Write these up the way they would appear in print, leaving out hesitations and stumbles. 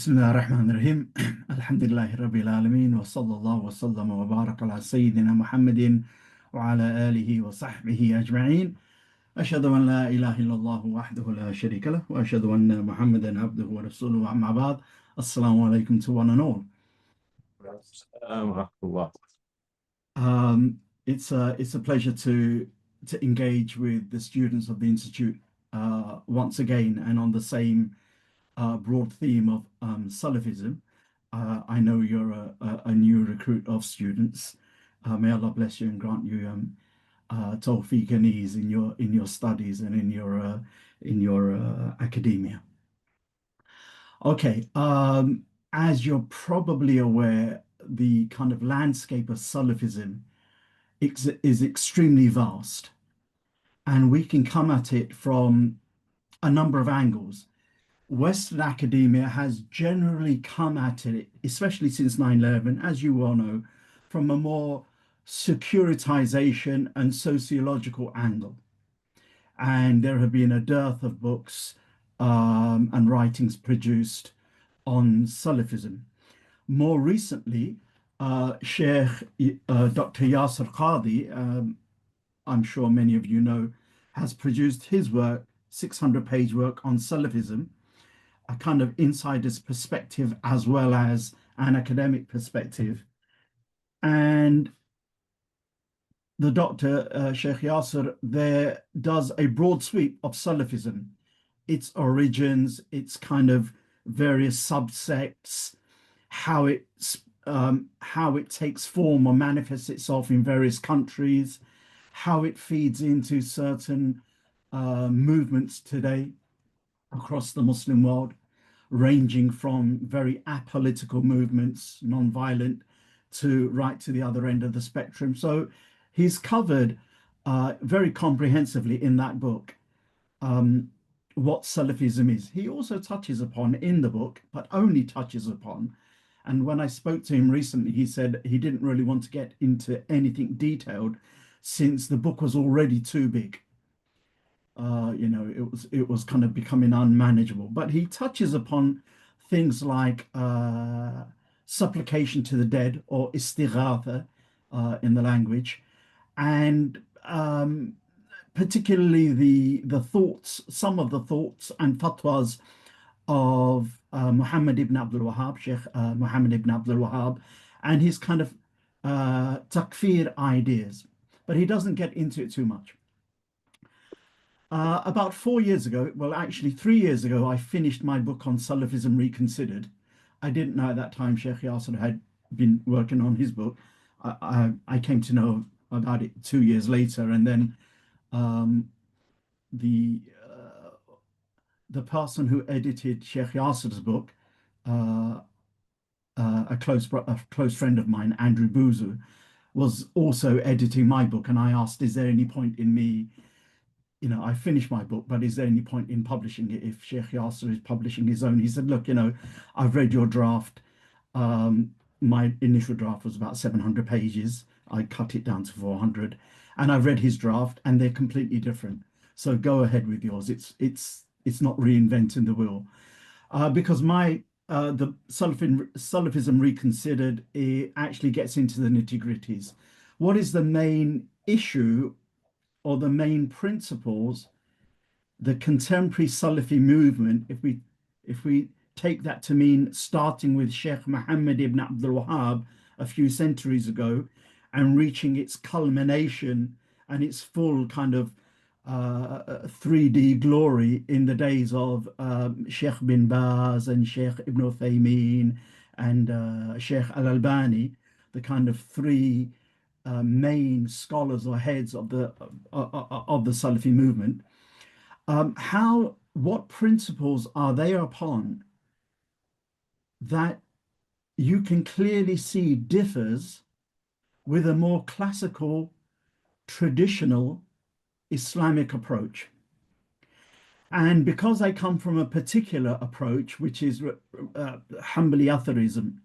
بسم الله الرحمن الرحيم الحمد لله رب العالمين وصلى الله وسلم وبارك على سيدنا محمد وعلى آله وصحبه أجمعين. أشهد أن لا إله إلا الله وحده لا شريك له وأشهد أن محمدا عبده ورسوله أما بعد. Assalamu alaikum to one and all. It's a pleasure to engage with the students of the Institute once again and on the same broad theme of Salafism. I know you're a new recruit of students. May Allah bless you and grant you tawfiq and ease in your studies and in your academia. Okay, as you're probably aware, the kind of landscape of Salafism is extremely vast, and we can come at it from a number of angles. Western academia has generally come at it, especially since 9/11, as you well know, from a more securitization and sociological angle. And there have been a dearth of books and writings produced on Salafism. More recently, Sheikh Dr. Yasir Qadhi, I'm sure many of you know, has produced his work, 600-page work on Salafism, a kind of insider's perspective as well as an academic perspective. And the doctor, Sheikh Yasir, there does a broad sweep of Salafism, its origins, its kind of various subsects, how it takes form or manifests itself in various countries, how it feeds into certain movements today across the Muslim world, ranging from very apolitical movements, non-violent, to right to the other end of the spectrum. So he's covered very comprehensively in that book what Salafism is. He also touches upon in the book, but only touches upon. And when I spoke to him recently, he said he didn't really want to get into anything detailed since the book was already too big. It was kind of becoming unmanageable. But he touches upon things like supplication to the dead, or istighatha in the language, and particularly the thoughts, some of the thoughts and fatwas of Muhammad ibn Abdul Wahhab, Sheikh Muhammad ibn Abdul Wahhab, and his kind of takfir ideas. But he doesn't get into it too much. About 4 years ago, well, actually 3 years ago, I finished my book on Salafism Reconsidered. I didn't know at that time Sheikh Yasir had been working on his book. I came to know about it 2 years later, and then the person who edited Sheikh Yasir's book, a close friend of mine, Andrew Boozu, was also editing my book, and I asked, is there any point in me, I finished my book, but is there any point in publishing it if Sheikh Yasir is publishing his own? He said, look, I've read your draft. My initial draft was about 700 pages. I cut it down to 400, and I've read his draft, and they're completely different. So go ahead with yours. It's not reinventing the wheel, because the Salafism Reconsidered, it actually gets into the nitty-gritties. What is the main issue or the main principles the contemporary Salafi movement, if we take that to mean starting with Sheikh Muhammad ibn Abdul Wahhab a few centuries ago and reaching its culmination and its full kind of 3D glory in the days of Sheikh bin Baz and Sheikh Ibn Uthaymeen and Sheikh Al-Albani, the kind of three main scholars or heads of the Salafi movement. What principles are they upon that you can clearly see differs with a more classical, traditional Islamic approach? And because I come from a particular approach, which is Hanbali Atharism,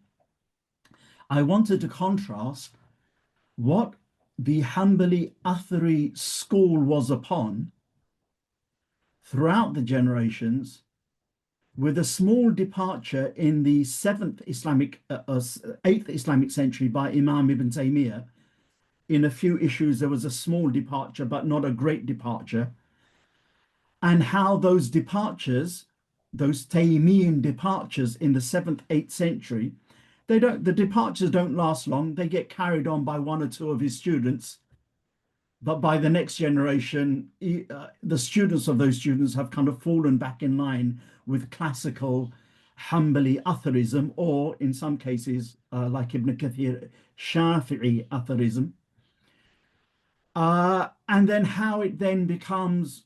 I wanted to contrast what the Hanbali Athari school was upon throughout the generations with a small departure in the eighth Islamic century by Imam Ibn Taymiyyah. In a few issues, there was a small departure, but not a great departure. And how those departures, those Taymiyyan departures in the seventh, eighth century, the departures don't last long. They get carried on by one or two of his students. But by the next generation, the students of those students have kind of fallen back in line with classical Hanbali Atharism, or in some cases, like Ibn Kathir, Shafi'i Atharism. And then how it then becomes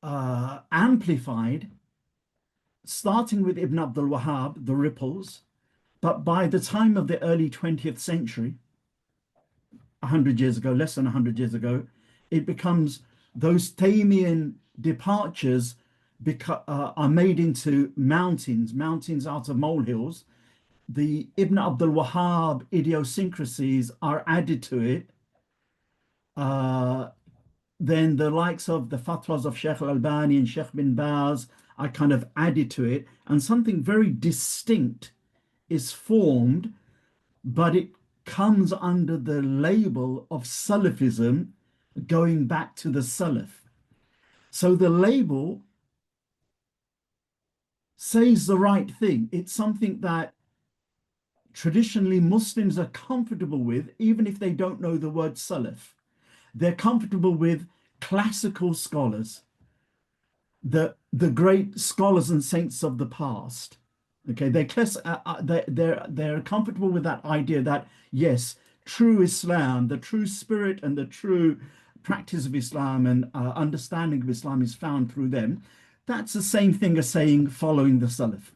amplified, starting with Ibn Abdul Wahhab, the ripples. But by the time of the early 20th century, 100 years ago, less than 100 years ago, it becomes those Taymian departures are made into mountains out of molehills. The Ibn Abdul Wahhab idiosyncrasies are added to it. Then the likes of the fatwas of Sheikh Al-Albani and Sheikh bin Baz are kind of added to it, and something very distinct is formed, but it comes under the label of Salafism, going back to the Salaf. So the label says the right thing. It's something that traditionally Muslims are comfortable with, even if they don't know the word Salaf. They're comfortable with classical scholars, the great scholars and saints of the past. Okay, they're comfortable with that idea that yes, true Islam, the true spirit and the true practice of Islam and understanding of Islam is found through them. That's the same thing as saying following the Salaf.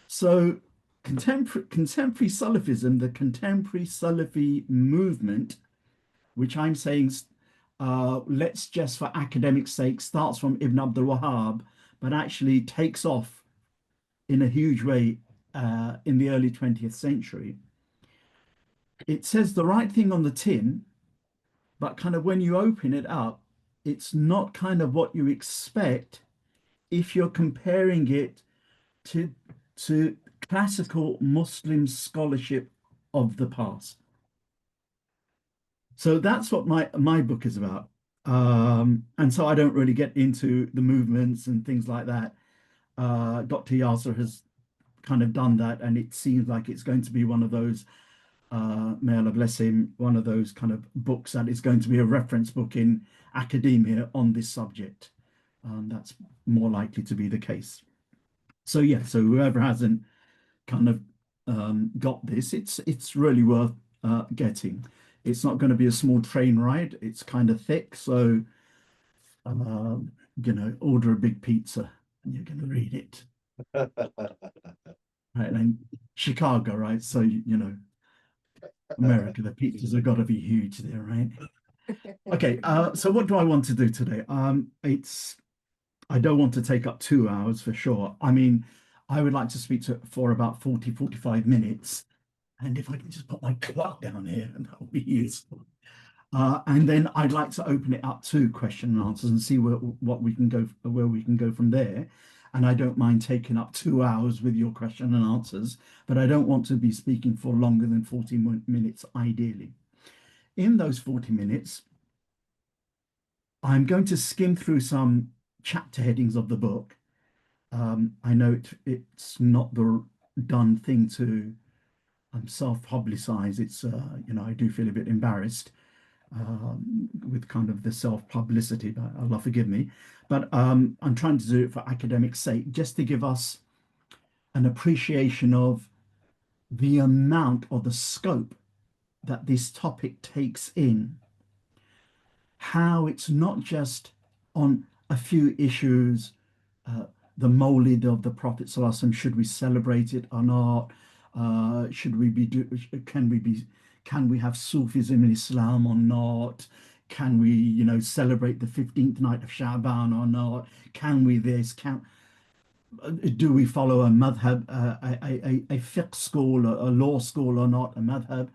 So contemporary Salafism, the contemporary Salafi movement, which I'm saying, let's just for academic sake, starts from Ibn Abdul Wahhab, but actually takes off in a huge way in the early 20th century. It says the right thing on the tin, but kind of when you open it up, it's not kind of what you expect if you're comparing it to classical Muslim scholarship of the past. So that's what my book is about. And so I don't really get into the movements and things like that. Dr. Yasser has kind of done that, and it seems like it's going to be one of those, may Allah bless him, one of those kind of books that is going to be a reference book in academia on this subject. That's more likely to be the case. So yeah, so whoever hasn't kind of got this, it's really worth getting. It's not going to be a small train ride. It's kind of thick, so order a big pizza and you're going to read it. Right, and Chicago, right? So America, the pizzas have got to be huge there, right? Okay, so what do I want to do today? I don't want to take up 2 hours for sure. I mean, I would like to speak for about 40, 45 minutes. And if I can just put my clock down here, and that would be useful. And then I'd like to open it up to question and answers and see where we can go from there. And I don't mind taking up 2 hours with your question and answers, but I don't want to be speaking for longer than 40 minutes, ideally. In those 40 minutes, I'm going to skim through some chapter headings of the book. I know it's not the done thing to self-publicize. It's I do feel a bit embarrassed with kind of the self-publicity, but Allah forgive me. But I'm trying to do it for academic sake, just to give us an appreciation of the amount or the scope that this topic takes in, how it's not just on a few issues, the Mawlid of the Prophet ﷺ, should we celebrate it or not? Can we have Sufism in Islam or not? Can we, celebrate the 15th night of Sha'ban or not? Can we this? Do we follow a madhab, a fiqh school, a law school or not, a madhab?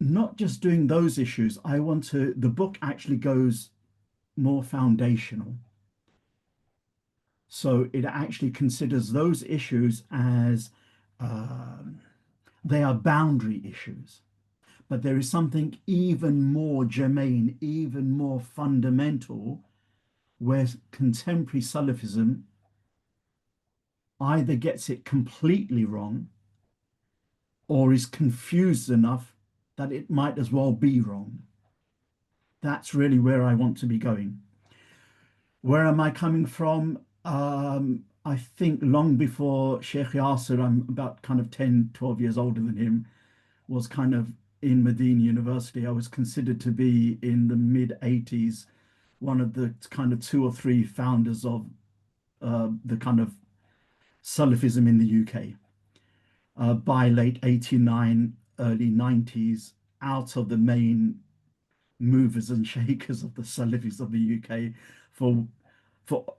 Not just doing those issues. The book actually goes more foundational. So it actually considers those issues as um, they are boundary issues. But there is something even more germane, even more fundamental, where contemporary Salafism either gets it completely wrong or is confused enough that it might as well be wrong. That's really where I want to be going. Where am I coming from? I think long before Sheikh Yasser, I'm about kind of 10, 12 years older than him, was kind of in Medina University. I was considered to be in the mid 80s, one of the kind of two or three founders of the kind of Salafism in the UK. By late 89, early 90s, out of the main movers and shakers of the Salafis of the UK for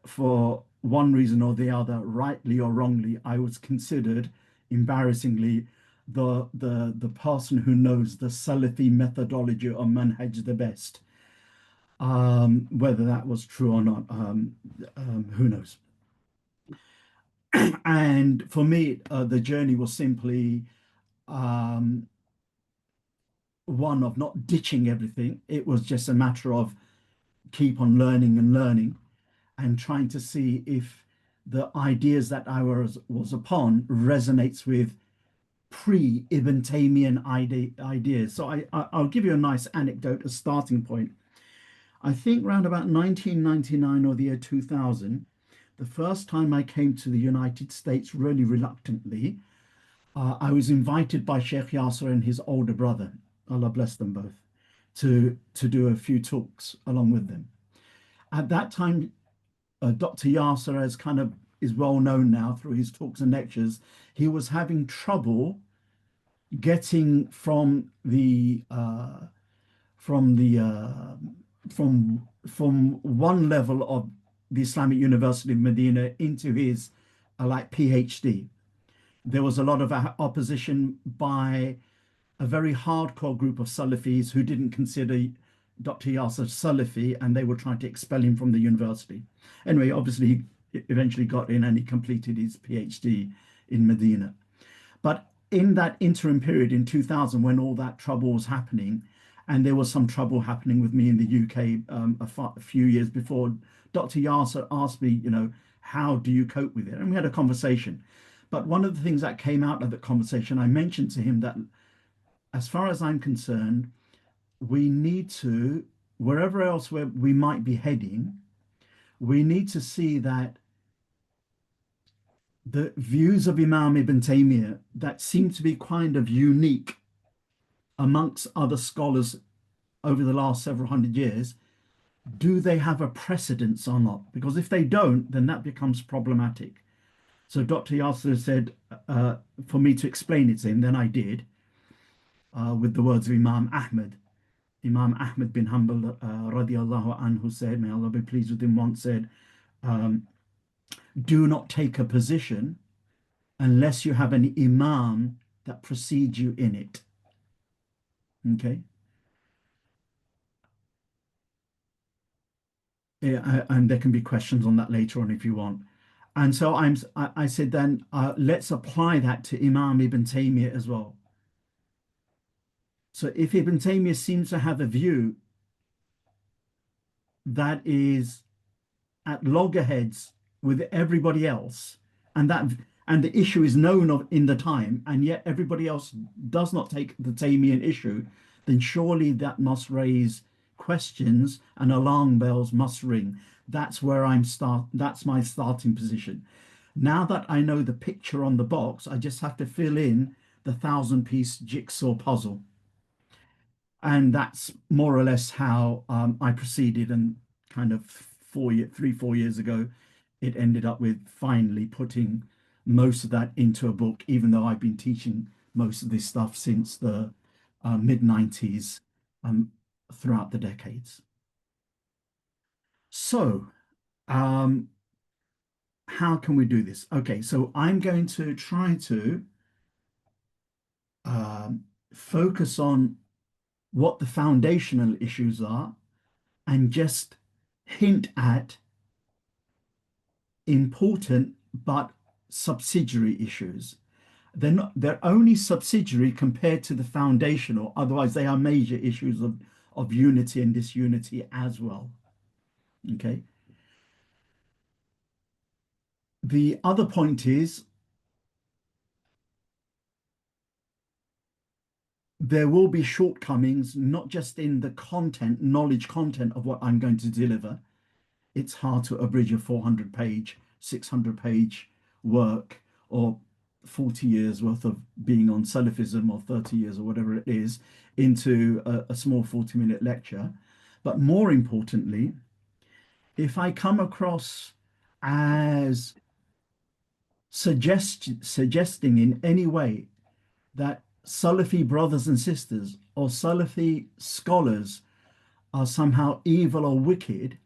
for one reason or the other, rightly or wrongly, I was considered, embarrassingly, the person who knows the Salafi methodology or manhaj the best. Whether that was true or not, who knows? And for me, the journey was simply um, one of not ditching everything. It was just a matter of keep on learning and learning and trying to see if the ideas that I was upon resonates with pre-Ibn Taymiyyah ideas. So I'll give you a nice anecdote, a starting point. I think around about 1999 or the year 2000, the first time I came to the United States really reluctantly, I was invited by Sheikh Yasser and his older brother, Allah bless them both, to do a few talks along with them. At that time, Dr. Yasser, as kind of is well known now through his talks and lectures, he was having trouble getting from the from one level of the Islamic University of Medina into his like PhD. There was a lot of opposition by a very hardcore group of Salafis who didn't consider Dr. Yasser Salafi, and they were trying to expel him from the university. Anyway, obviously, he eventually got in and he completed his PhD in Medina. But in that interim period in 2000, when all that trouble was happening, and there was some trouble happening with me in the UK a few years before, Dr. Yasser asked me, how do you cope with it? And we had a conversation. But one of the things that came out of the conversation, I mentioned to him that as far as I'm concerned, we need to, wherever else where we might be heading, we need to see that the views of Imam Ibn Taymiyyah that seem to be kind of unique amongst other scholars over the last several hundred years, do they have a precedence or not? Because if they don't, then that becomes problematic. So Dr. Yasser said for me to explain it to him, then I did, with the words of Imam Ahmed. Imam Ahmed bin Hanbal radiallahu anhu said, may Allah be pleased with him, once said, um, do not take a position unless you have an imam that precedes you in it. Okay. Yeah, and there can be questions on that later on if you want. And so I said then let's apply that to Imam Ibn Taymiyyah as well. So if Ibn Taymiyyah seems to have a view that is at loggerheads with everybody else, and the issue is known of in the time, and yet everybody else does not take the Taymiyyah issue, then surely that must raise questions and alarm bells must ring. That's my starting position. Now that I know the picture on the box, I just have to fill in the 1,000-piece jigsaw puzzle. And that's more or less how I proceeded. And kind of 4 years ago, it ended up with finally putting most of that into a book, even though I've been teaching most of this stuff since the mid 90s, throughout the decades. So, um, how can we do this? Okay, so I'm going to try to focus on what the foundational issues are and just hint at important but subsidiary issues. They're only subsidiary compared to the foundational, otherwise they are major issues of unity and disunity as well. Okay. The other point is there will be shortcomings, not just in the content, knowledge content of what I'm going to deliver. It's hard to abridge a 400-page, 600-page work or 40 years worth of being on Salafism or 30 years or whatever it is into a small 40-minute lecture. But more importantly, if I come across as suggesting in any way that Salafi brothers and sisters or Salafi scholars are somehow evil or wicked,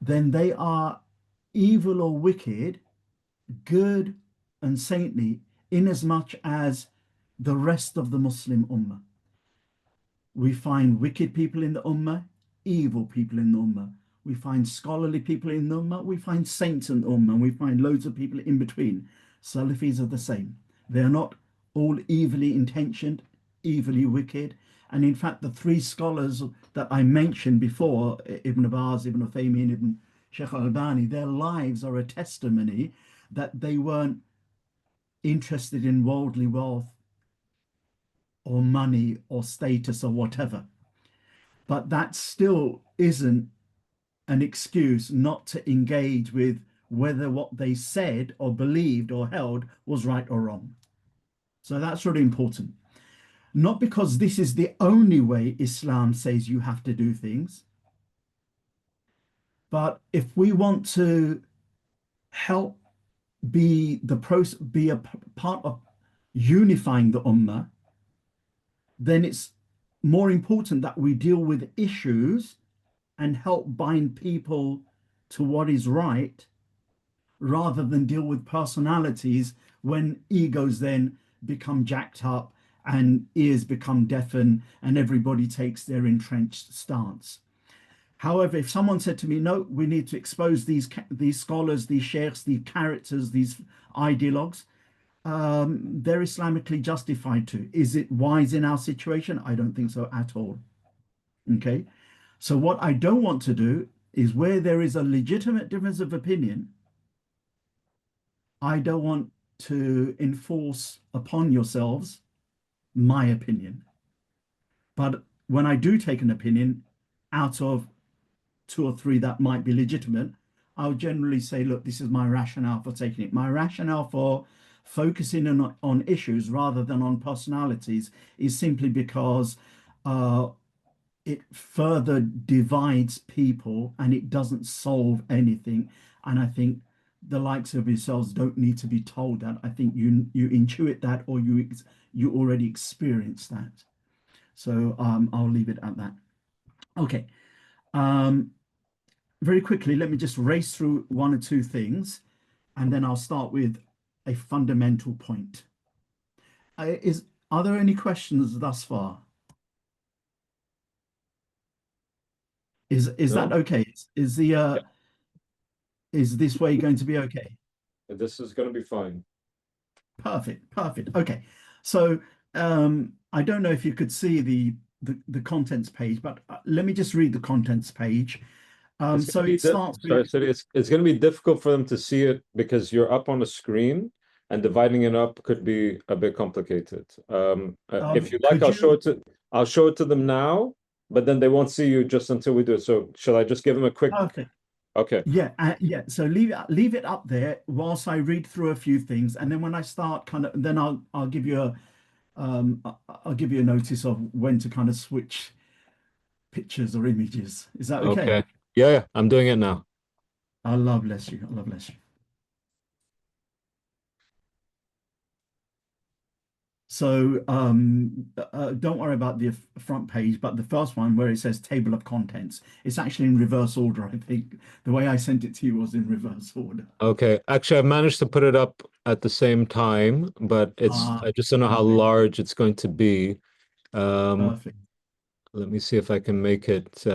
then they are evil or wicked, good and saintly, inasmuch as the rest of the Muslim Ummah. We find wicked people in the Ummah, evil people in the Ummah. We find scholarly people in the Ummah, we find saints in the Ummah, and we find loads of people in between. Salafis are the same. They are not all evilly intentioned, evilly wicked. And in fact, the three scholars that I mentioned before, Ibn Baz, Ibn Uthaymeen, Ibn Sheikh Albani, their lives are a testimony that they weren't interested in worldly wealth or money or status or whatever. But that still isn't an excuse not to engage with whether what they said or believed or held was right or wrong. So that's really important. Not because this is the only way Islam says you have to do things, but if we want to help be a part of unifying the ummah, then it's more important that we deal with issues and help bind people to what is right rather than deal with personalities when egos then become jacked up and ears become deafened and everybody takes their entrenched stance. However, if someone said to me, no, we need to expose these scholars, these sheikhs, these characters, these ideologues, they're Islamically justified to. Is it wise in our situation? I don't think so at all. Okay. So what I don't want to do is where there is a legitimate difference of opinion, I don't want to enforce upon yourselves my opinion. But when I do take an opinion out of two or three that might be legitimate, I'll generally say, look, this is my rationale for taking it. My rationale for focusing on issues rather than on personalities is simply because it further divides people and it doesn't solve anything. And I think the likes of yourselves don't need to be told that. I think you intuit that or you already experience that. So I'll leave it at that. Okay. Um, very quickly, let me just race through one or two things, and then I'll start with a fundamental point. Are there any questions thus far? Is that No? okay? Yeah, Is this way going to be okay? this is going to be fine. Perfect, perfect. Okay. So I don't know if you could see the contents page, but let me just read the contents page. It's going to So be it starts with sorry, City. It's going to be difficult for them to see it because you're up on a screen and dividing it up could be a bit complicated. If you like, could you I'll show it to them now, but then they won't see you just until we do it. So shall I just give them a quick? okay. Okay. Yeah. So leave it up there whilst I read through a few things, and then when I start kind of, then I'll give you I'll give you a notice of when to kind of switch pictures or images. Is that okay? Okay. Yeah, yeah, I'm doing it now. Allah bless you. Allah bless you. So don't worry about the front page, but the first one where it says table of contents, it's actually in reverse order. I think the way I sent it to you was in reverse order. Okay. Actually, I managed to put it up at the same time, but Ah, I just don't know how amazing. large it's going to be. Um, Perfect. Let me see if I can make it.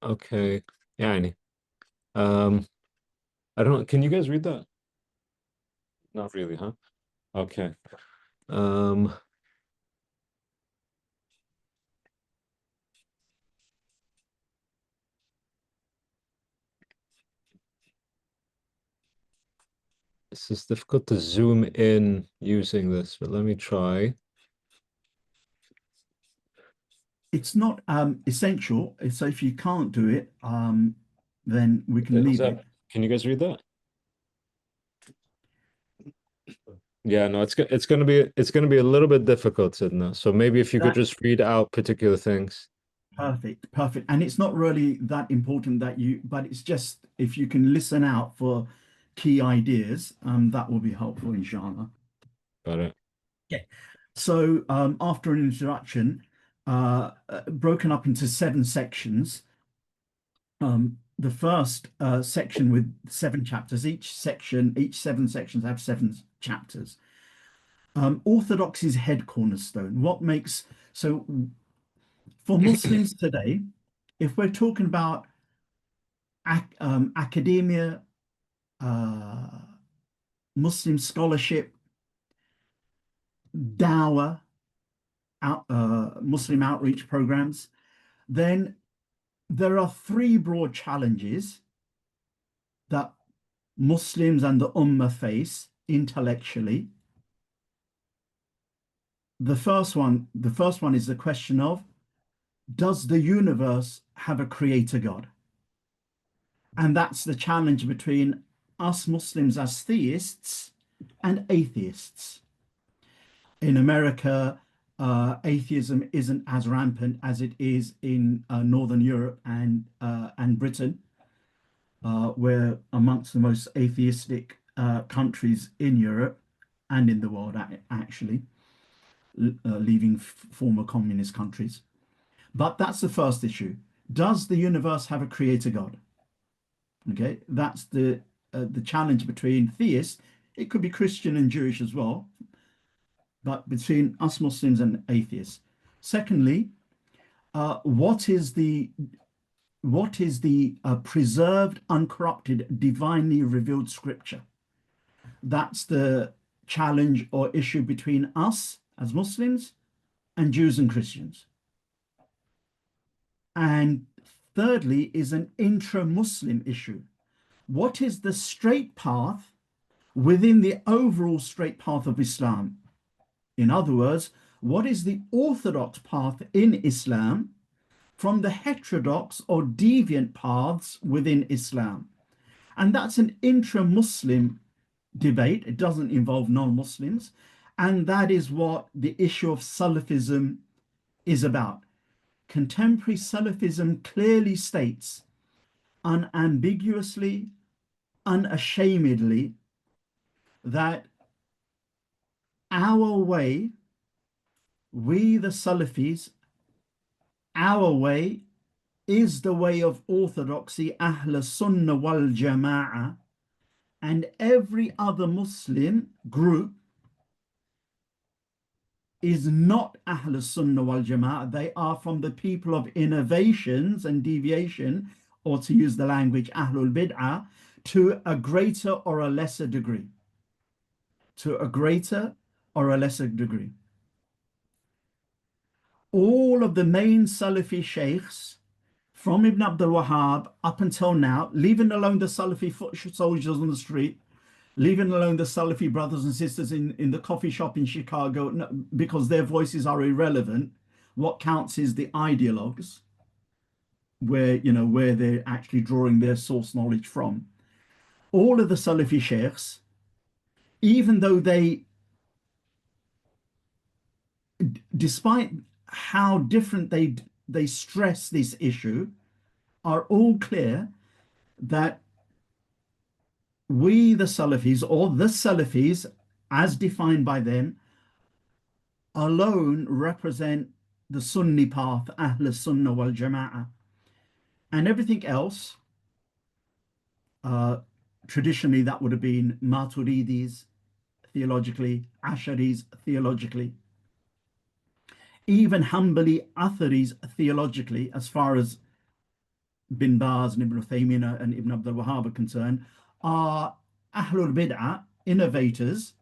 Okay. يعني. Um, I don't know. Can you guys read that? Not really, huh? Okay. Um, this is difficult to zoom in using this, but let me try. It's not essential. So if you can't do it, then we can Is leave that, it. can you guys read that? Yeah, no, it's gonna be a little bit difficult, Sidna. So maybe if you could That just read out particular things. perfect, perfect. And it's not really that important that you, but it's just if you can listen out for key ideas, that will be helpful, inshallah. Got it. Yeah. So after an introduction, broken up into 7 sections. The first section with 7 chapters. Each 7 sections have 7 chapters. Orthodoxy's head cornerstone. What makes so for Muslims today, if we're talking about academia, uh, Muslim scholarship, dawah, Muslim outreach programs, then there are 3 broad challenges that Muslims and the Ummah face intellectually. The first one is the question of, does the universe have a creator God? And that's the challenge between us Muslims as theists and atheists. In America, atheism isn't as rampant as it is in Northern Europe and Britain. We're amongst the most atheistic countries in Europe and in the world, actually, leaving former communist countries. But that's the first issue. Does the universe have a creator God? Okay, that's the challenge between theists. It could be Christian and Jewish as well, but between us Muslims and atheists. Secondly, what is the preserved, uncorrupted, divinely revealed scripture? That's the challenge or issue between us as Muslims and Jews and Christians. And thirdly is an intra-Muslim issue. What is the straight path within the overall straight path of Islam? In other words, what is the orthodox path in Islam from the heterodox or deviant paths within Islam? And that's an intra-Muslim debate. It doesn't involve non-Muslims. And that is what the issue of Salafism is about. Contemporary Salafism clearly states, unambiguously, unashamedly, that our way, we the Salafis, our way is the way of orthodoxy, Ahl Sunnah wal Jama'ah, and every other Muslim group is not Ahl Sunnah wal Jama'ah. They are from the people of innovations and deviation, or to use the language Ahlul Bid'ah, to a greater or a lesser degree. To a greater or a lesser degree. All of the main Salafi sheikhs from Ibn Abdul Wahhab up until now, leaving alone the Salafi foot soldiers on the street, leaving alone the Salafi brothers and sisters in the coffee shop in Chicago, because their voices are irrelevant. What counts is the ideologues, where they're actually drawing their source knowledge from. All of the Salafi sheikhs, even though despite how different they stress this issue, are all clear that we, the Salafis, or the Salafis, as defined by them, alone represent the Sunni path, Ahl Sunnah wal Jama'ah. And everything else, uh, traditionally, that would have been Maturidis theologically, Asharis theologically, even Hanbali Atharis theologically, as far as bin Baz and Ibn Uthaymeen and Ibn Abdul Wahhab are concerned, are Ahlul Bid'ah, innovators,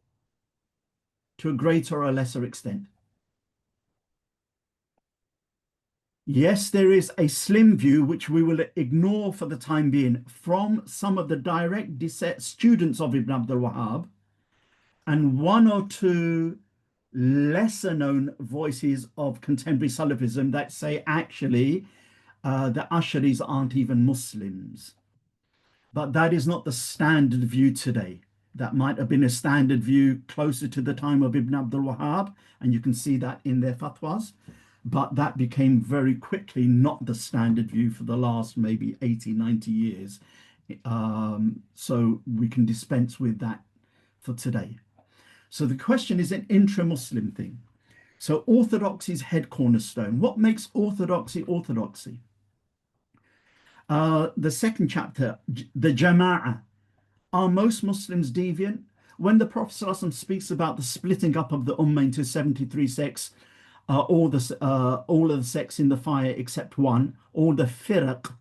to a greater or lesser extent. Yes, there is a slim view, which we will ignore for the time being, from some of the direct students of Ibn Abdul Wahhab and one or two lesser known voices of contemporary Salafism that say actually the Asharis aren't even Muslims. But that is not the standard view today. That might have been a standard view closer to the time of Ibn Abdul Wahhab, and you can see that in their fatwas. But that became very quickly not the standard view for the last maybe 80, 90 years. So we can dispense with that for today. So the question is an intra-Muslim thing. So orthodoxy is head cornerstone. What makes orthodoxy orthodoxy? The second chapter, the Jama'ah. Are most Muslims deviant? When the Prophet ﷺ speaks about the splitting up of the Ummah into 73 sects, all of the sects in the fire except one, all the firaq,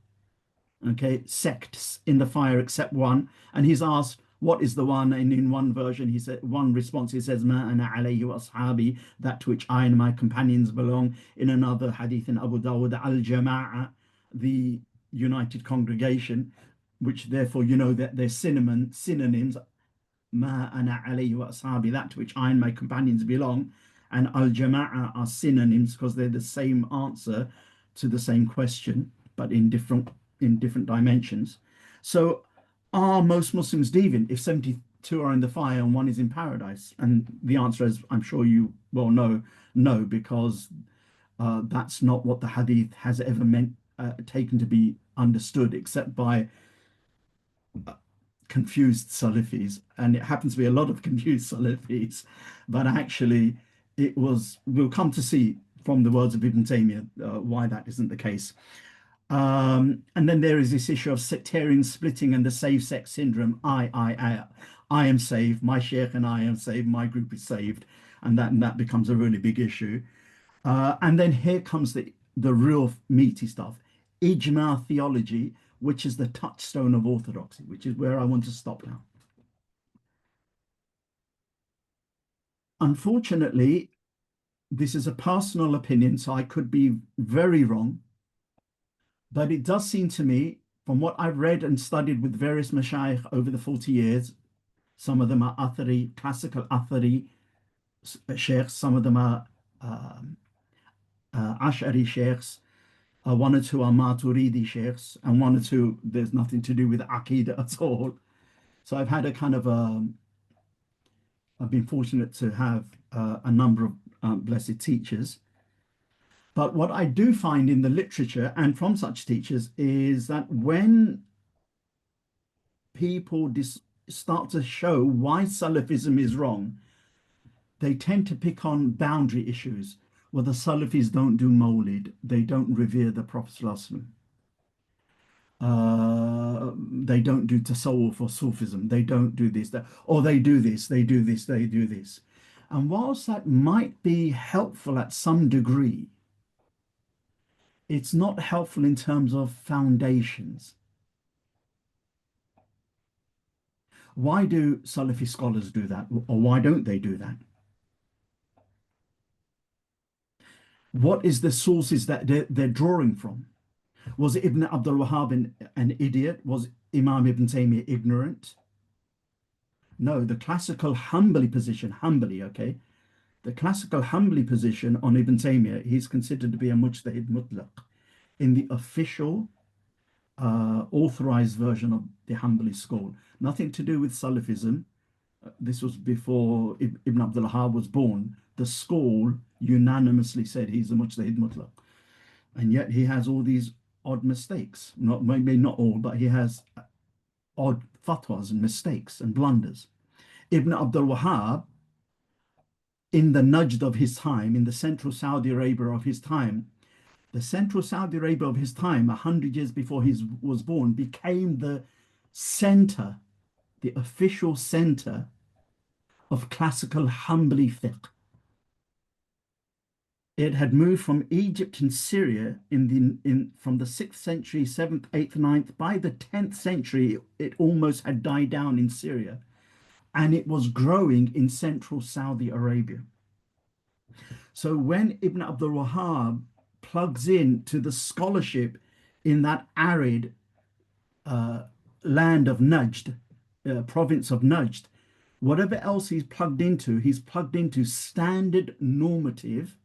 okay, sects in the fire except one, and he's asked, what is the one? And in one version, he said, one response, he says, Ma ana alayhi wa ashabi, that to which I and my companions belong. In another hadith in Abu Dawud, al-Jama'ah, the united congregation, which therefore you know that they're synonyms, Ma ana alayhi wa ashabi, that to which I and my companions belong, and al-Jama'ah are synonyms because they're the same answer to the same question, but in different dimensions. So are most Muslims deviant if 72 are in the fire and one is in paradise? And the answer is, I'm sure you well know, no, because that's not what the hadith has ever meant, taken to be understood, except by confused Salafis. And it happens to be a lot of confused Salafis, but actually we'll come to see from the words of Ibn Taymiyyah why that isn't the case. And then there is this issue of sectarian splitting and the save sex syndrome. I am saved, my sheikh and I am saved, my group is saved, and that becomes a really big issue. And then here comes the real meaty stuff, ijma theology, which is the touchstone of orthodoxy, which is where I want to stop now. Unfortunately, this is a personal opinion, so I could be very wrong. But it does seem to me, from what I've read and studied with various mashayikh over the 40 years, some of them are Athari, classical Athari sheikhs, some of them are Ash'ari sheikhs, one or two are Maturidi sheikhs, and one or two, there's nothing to do with Aqidah at all. So I've had a kind of I've been fortunate to have a number of blessed teachers. But what I do find in the literature and from such teachers is that when people start to show why Salafism is wrong, they tend to pick on boundary issues. Well, the Salafis don't do Mawlid, they don't revere the Prophet ﷺ. They don't do Tasawwuf or Sufism, they don't do this, that, or they do this, they do this, they do this. And whilst that might be helpful at some degree, it's not helpful in terms of foundations. Why do Salafi scholars do that? Or why don't they do that? What is the sources that they're drawing from? Was Ibn Abdul Wahhab an idiot? Was Imam Ibn Taymiyyah ignorant? No, the classical Hanbali position, okay? The classical Hanbali position on Ibn Taymiyyah, he's considered to be a mujtahid mutlaq in the official authorized version of the Hanbali school. Nothing to do with Salafism. This was before Ibn Abdul Wahhab was born. The school unanimously said he's a mujtahid mutlaq. And yet he has all these odd mistakes. Maybe not all, but he has odd fatwas and mistakes and blunders. Ibn Abdul Wahhab, in the Najd of his time, in the central Saudi Arabia of his time, the central Saudi Arabia of his time, 100 years before he was born, became the center, the official center of classical Hanbali fiqh. It had moved from Egypt and Syria in from the 6th century, 7th, 8th, ninth. By the 10th century, it almost had died down in Syria, and it was growing in central Saudi Arabia. So when Ibn Abdul Wahhab plugs in to the scholarship in that arid uh, land of Najd, province of Najd, whatever else he's plugged into standard normative,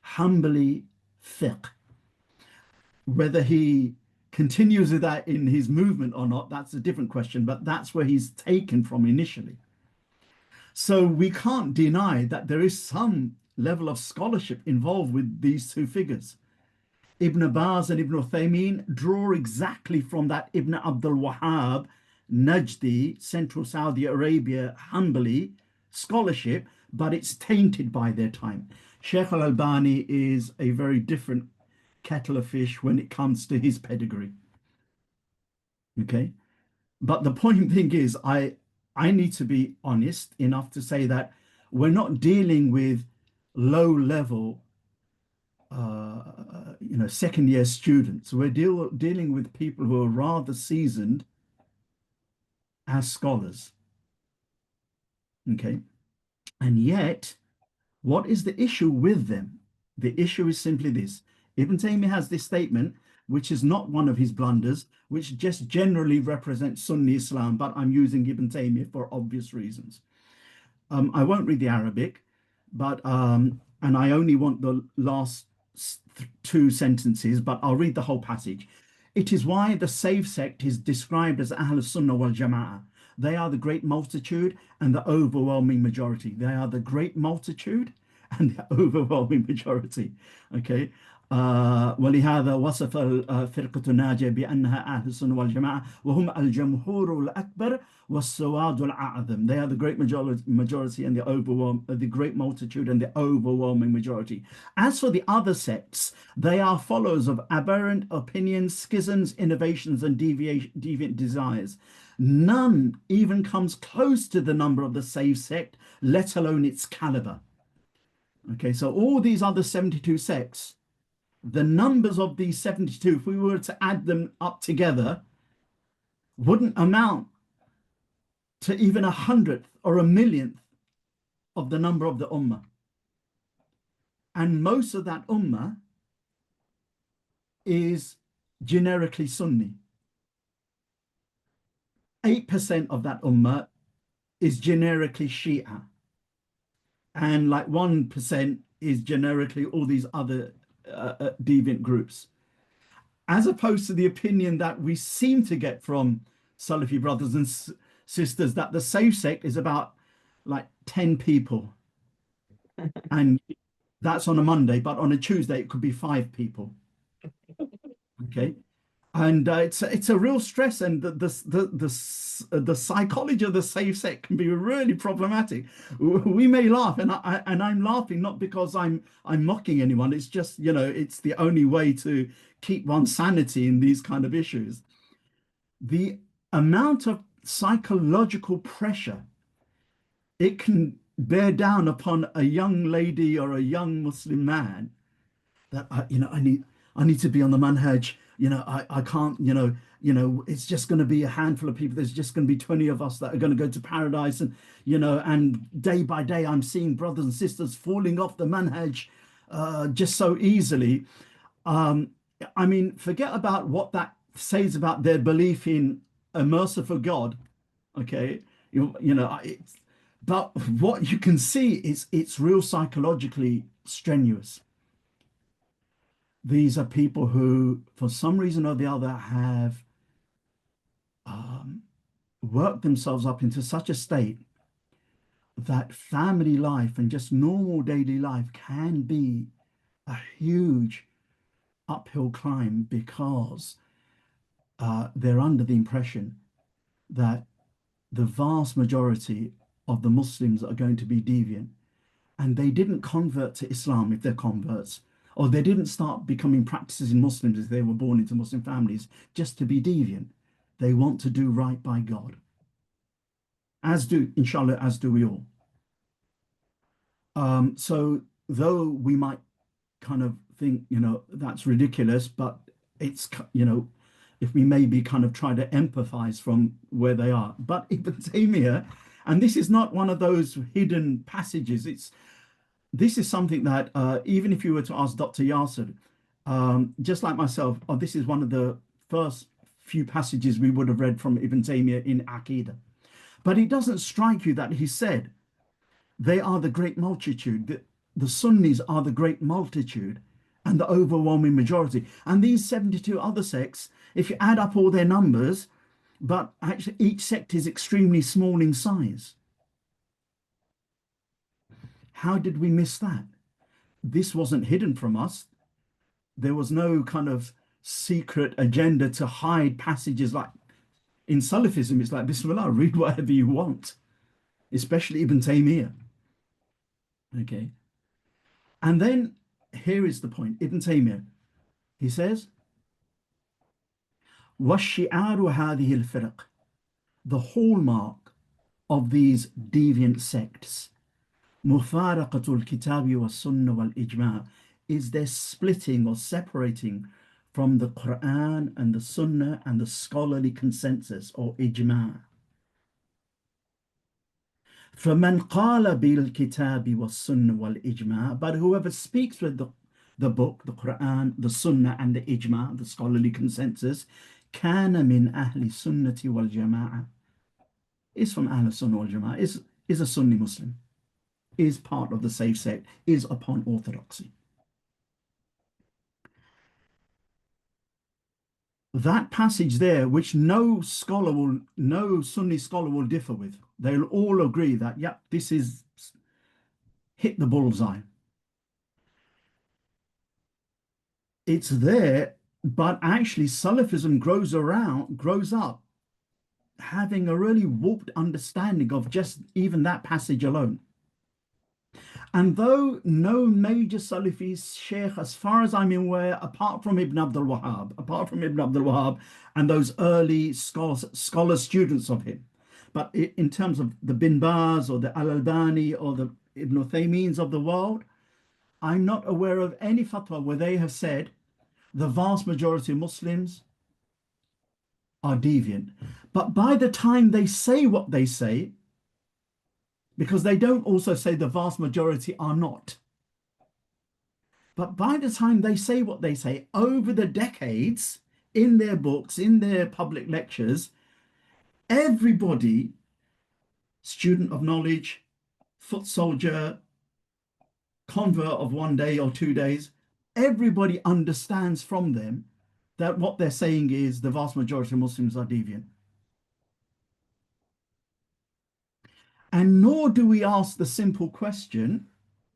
humbly fiqh. Whether he continues with that in his movement or not, that's a different question, but that's where he's taken from initially. So we can't deny that there is some level of scholarship involved with these two figures. Ibn Baz and Ibn Uthaymeen draw exactly from that Ibn Abdul Wahhab, Najdi, Central Saudi Arabia, Hanbali scholarship, but it's tainted by their time. Sheikh al-Albani is a very different kettle of fish when it comes to his pedigree. Okay. But the point thing is, I need to be honest enough to say that we're not dealing with low level second year students. We're dealing with people who are rather seasoned as scholars. Okay. And yet, what is the issue with them? The issue is simply this. Ibn Taymiyyah has this statement, which is not one of his blunders, which just generally represents Sunni Islam, but I'm using Ibn Taymiyyah for obvious reasons. I won't read the Arabic, but and I only want the last two sentences, but I'll read the whole passage. It is why the saved sect is described as Ahl Sunnah wal Jama'ah. They are the great multitude and the overwhelming majority. They are the great multitude and the overwhelming majority. Okay. ولهذا وصف الفرقة الناجية بأنها أهل السنة والجماعة وهم الجمهور الأكبر والسواد الأعظم. They are the great majority and the great multitude and the overwhelming majority. As for the other sects, they are followers of aberrant opinions, schisms, innovations, and deviant desires. None even comes close to the number of the saved sect, let alone its caliber. Okay, so all these other 72 sects, the numbers of these 72, if we were to add them up together, wouldn't amount to even 100th or 1 millionth of the number of the ummah. And most of that ummah is generically Sunni. 8% of that ummah is generically Shia. And like 1% is generically all these other deviant groups. As opposed to the opinion that we seem to get from Salafi brothers and sisters that the safe sect is about like 10 people. And that's on a Monday, but on a Tuesday, it could be 5 people. Okay. And it's a real stress, and the psychology of the safe sect can be really problematic. We may laugh, and I'm laughing not because I'm mocking anyone. It's just it's the only way to keep one's sanity in these kind of issues. The amount of psychological pressure it can bear down upon a young lady or a young Muslim man that I need to be on the manhaj. I can't, it's just going to be a handful of people. There's just going to be 20 of us that are going to go to paradise. And, and day by day, I'm seeing brothers and sisters falling off the manhaj just so easily. I mean, forget about what that says about their belief in a merciful God. Okay. But what you can see is it's real psychologically strenuous. These are people who, for some reason or the other, have worked themselves up into such a state that family life and just normal daily life can be a huge uphill climb because they're under the impression that the vast majority of the Muslims are going to be deviant. And they didn't convert to Islam if they're converts, or they didn't start becoming practicing Muslims if they were born into Muslim families just to be deviant. They want to do right by God. Inshallah, as do we all. So though we might kind of think, that's ridiculous, but it's, if we maybe kind of try to empathize from where they are. But Ibn Taymiyyah, and this is not one of those hidden passages, this is something that even if you were to ask Dr. Yasser, just like myself, this is one of the first few passages we would have read from Ibn Taymiyyah in Aqidah. But it doesn't strike you that he said, they are the great multitude, the Sunnis are the great multitude and the overwhelming majority. And these 72 other sects, if you add up all their numbers, but actually each sect is extremely small in size. How did we miss that? This wasn't hidden from us. There was no kind of secret agenda to hide passages. Like in Salafism, it's like, Bismillah, read whatever you want, especially Ibn Taymiyyah. Okay. And then here is the point. Ibn Taymiyyah, he says, وَالشِّعَارُ هَذِهِ الْفِرَقِ, the hallmark of these deviant sects, مُفَارَقَةُ الْكِتَابِ وَالسُّنَّةِ وَالْإِجْمَاعِ, is their splitting or separating from the Quran and the Sunnah and the scholarly consensus or ijma'. فَمَنْ قَالَ بِالْكِتَابِ وَالسُّنَّةِ وَالْإِجْمَاعِ, but whoever speaks with the book, the Quran, the Sunnah and the ijma', the scholarly consensus, كَانَ مِنْ أَهْلِ السُّنَّةِ وَالْجَمَاعَةِ, is from Ahl Sunnah wal Jama'ah, is a Sunni Muslim, is part of the safe sect, is upon orthodoxy. That passage there, which no Sunni scholar will differ with, they'll all agree that, yeah, this is hit the bullseye. It's there, but actually Salafism grows up having a really warped understanding of just even that passage alone. And though no major Salafi sheikh, as far as I'm aware, apart from Ibn Abdul Wahhab and those early scholar students of him, but in terms of the Bin Baz or the Al-Albani or the Ibn Uthaymeen's of the world, I'm not aware of any fatwa where they have said the vast majority of Muslims are deviant. But by the time they say what they say, because they don't also say the vast majority are not, but by the time they say what they say over the decades, in their books, in their public lectures, everybody, student of knowledge, foot soldier, convert of 1 day or 2 days, everybody understands from them that what they're saying is the vast majority of Muslims are deviant. And nor do we ask the simple question,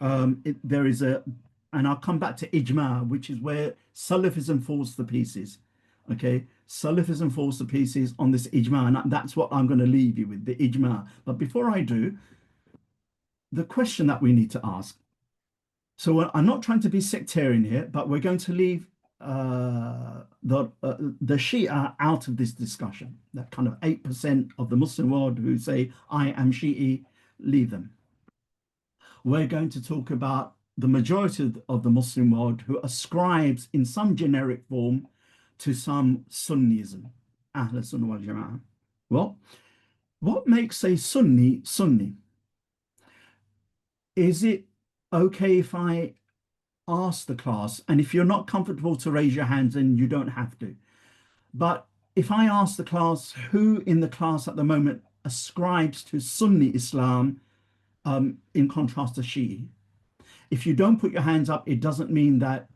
there is and I'll come back to ijma, which is where Salafism falls to pieces. Okay, Salafism falls to pieces on this ijma, and that's what I'm going to leave you with, the ijma. But before I do, the question that we need to ask. So I'm not trying to be sectarian here, but we're going to leave the Shia out of this discussion. That kind of 8% of the Muslim world who say, I am Shi'i, leave them. We're going to talk about the majority of the Muslim world who ascribes in some generic form to some Sunnism, Ahl Sunnah wal Jama'ah. Well, what makes a Sunni Sunni? Is it okay if I ask the class, and if you're not comfortable to raise your hands, then you don't have to, but if I ask the class who in the class at the moment ascribes to Sunni Islam in contrast to Shi'i, if you don't put your hands up, it doesn't mean that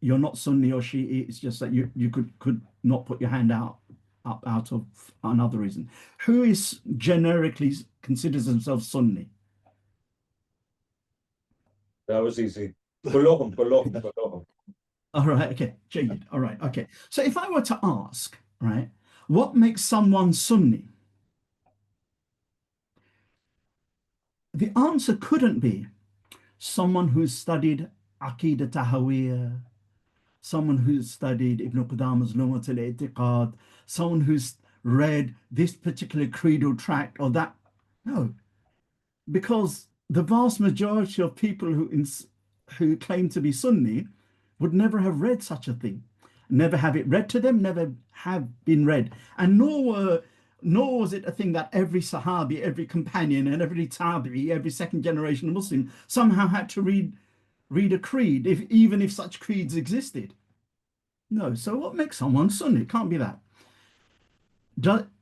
you're not Sunni or Shi'i, it's just that you could not put your hand up out of another reason. Who is generically considers themselves Sunni? That was easy. كلهم. All right, okay, جيد. All right, okay. So if I were to ask, right, what makes someone Sunni? The answer couldn't be someone who's studied Aqidah Tahawiyya, someone who's studied Ibn Qudama's Lumat al-I'tiqad, someone who's read this particular creedal tract or that. No, because the vast majority of people who who claim to be Sunni would never have read such a thing, never have it read to them, never have been read, and nor was it a thing that every Sahabi, every companion, and every Tabi'i, every second generation Muslim somehow had to read a creed, if even if such creeds existed. No. So what makes someone Sunni? It can't be that.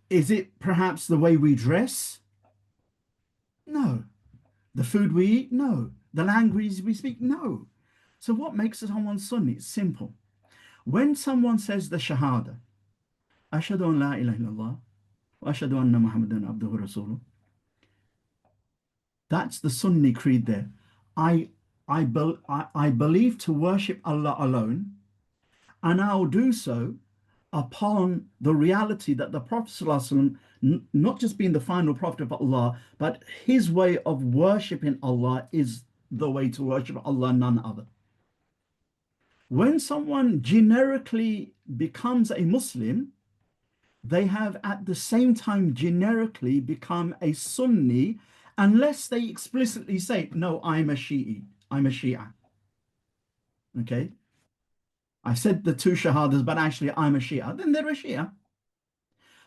Is it perhaps the way we dress? No. The food we eat? No. The language we speak? No. So what makes someone Sunni? It's simple. When someone says the Shahada, Ashhadu an la ilaha illallah, wa ashhadu anna Muhammadan abduhu rasuluh, that's the Sunni creed there. I, I believe to worship Allah alone, and I'll do so upon the reality that the Prophet ﷺ, not just being the final prophet of Allah, but his way of worshipping Allah is the way to worship Allah, none other. When someone generically becomes a Muslim, they have at the same time generically become a Sunni, unless they explicitly say, no, I'm a Shi'i, I'm a Shia. Okay? I said the two Shahadas, but actually I'm a Shia, then they're a Shia.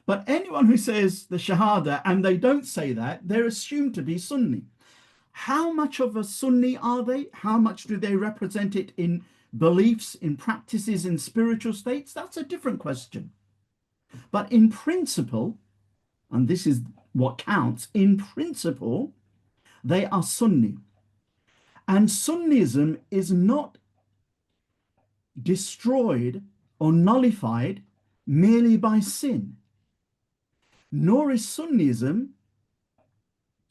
But anyone who says the Shahada and they don't say that, they're assumed to be Sunni. How much of a Sunni are they? How much do they represent it in beliefs, in practices, in spiritual states? That's a different question. But in principle, and this is what counts, in principle, they are Sunni. And Sunnism is not destroyed or nullified merely by sin, nor is Sunnism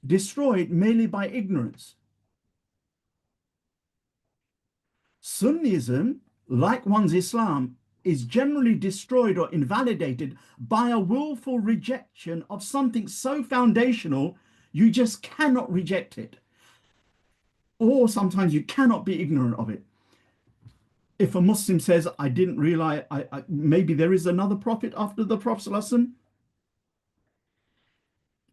destroyed merely by ignorance. Sunnism, like one's Islam, is generally destroyed or invalidated by a willful rejection of something so foundational you just cannot reject it. Or sometimes you cannot be ignorant of it. If a Muslim says, I didn't realize, maybe there is another prophet after the Prophet ﷺ,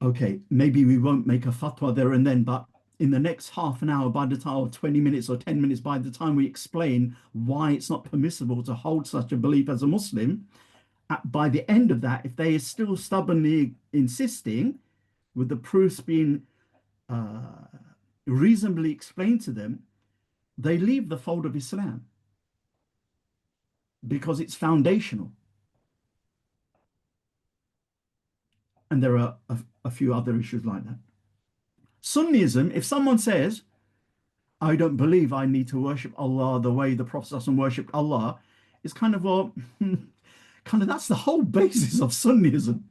okay, maybe we won't make a fatwa there and then, but in the next half an hour, by the time, or 20 minutes or 10 minutes, by the time we explain why it's not permissible to hold such a belief as a Muslim, by the end of that, if they are still stubbornly insisting, with the proofs being reasonably explained to them, they leave the fold of Islam because it's foundational. And there are a few other issues like that. Sunnism, if someone says, I don't believe I need to worship Allah the way the Prophet ﷺ worshipped Allah, it's kind of, well, that's the whole basis of Sunnism.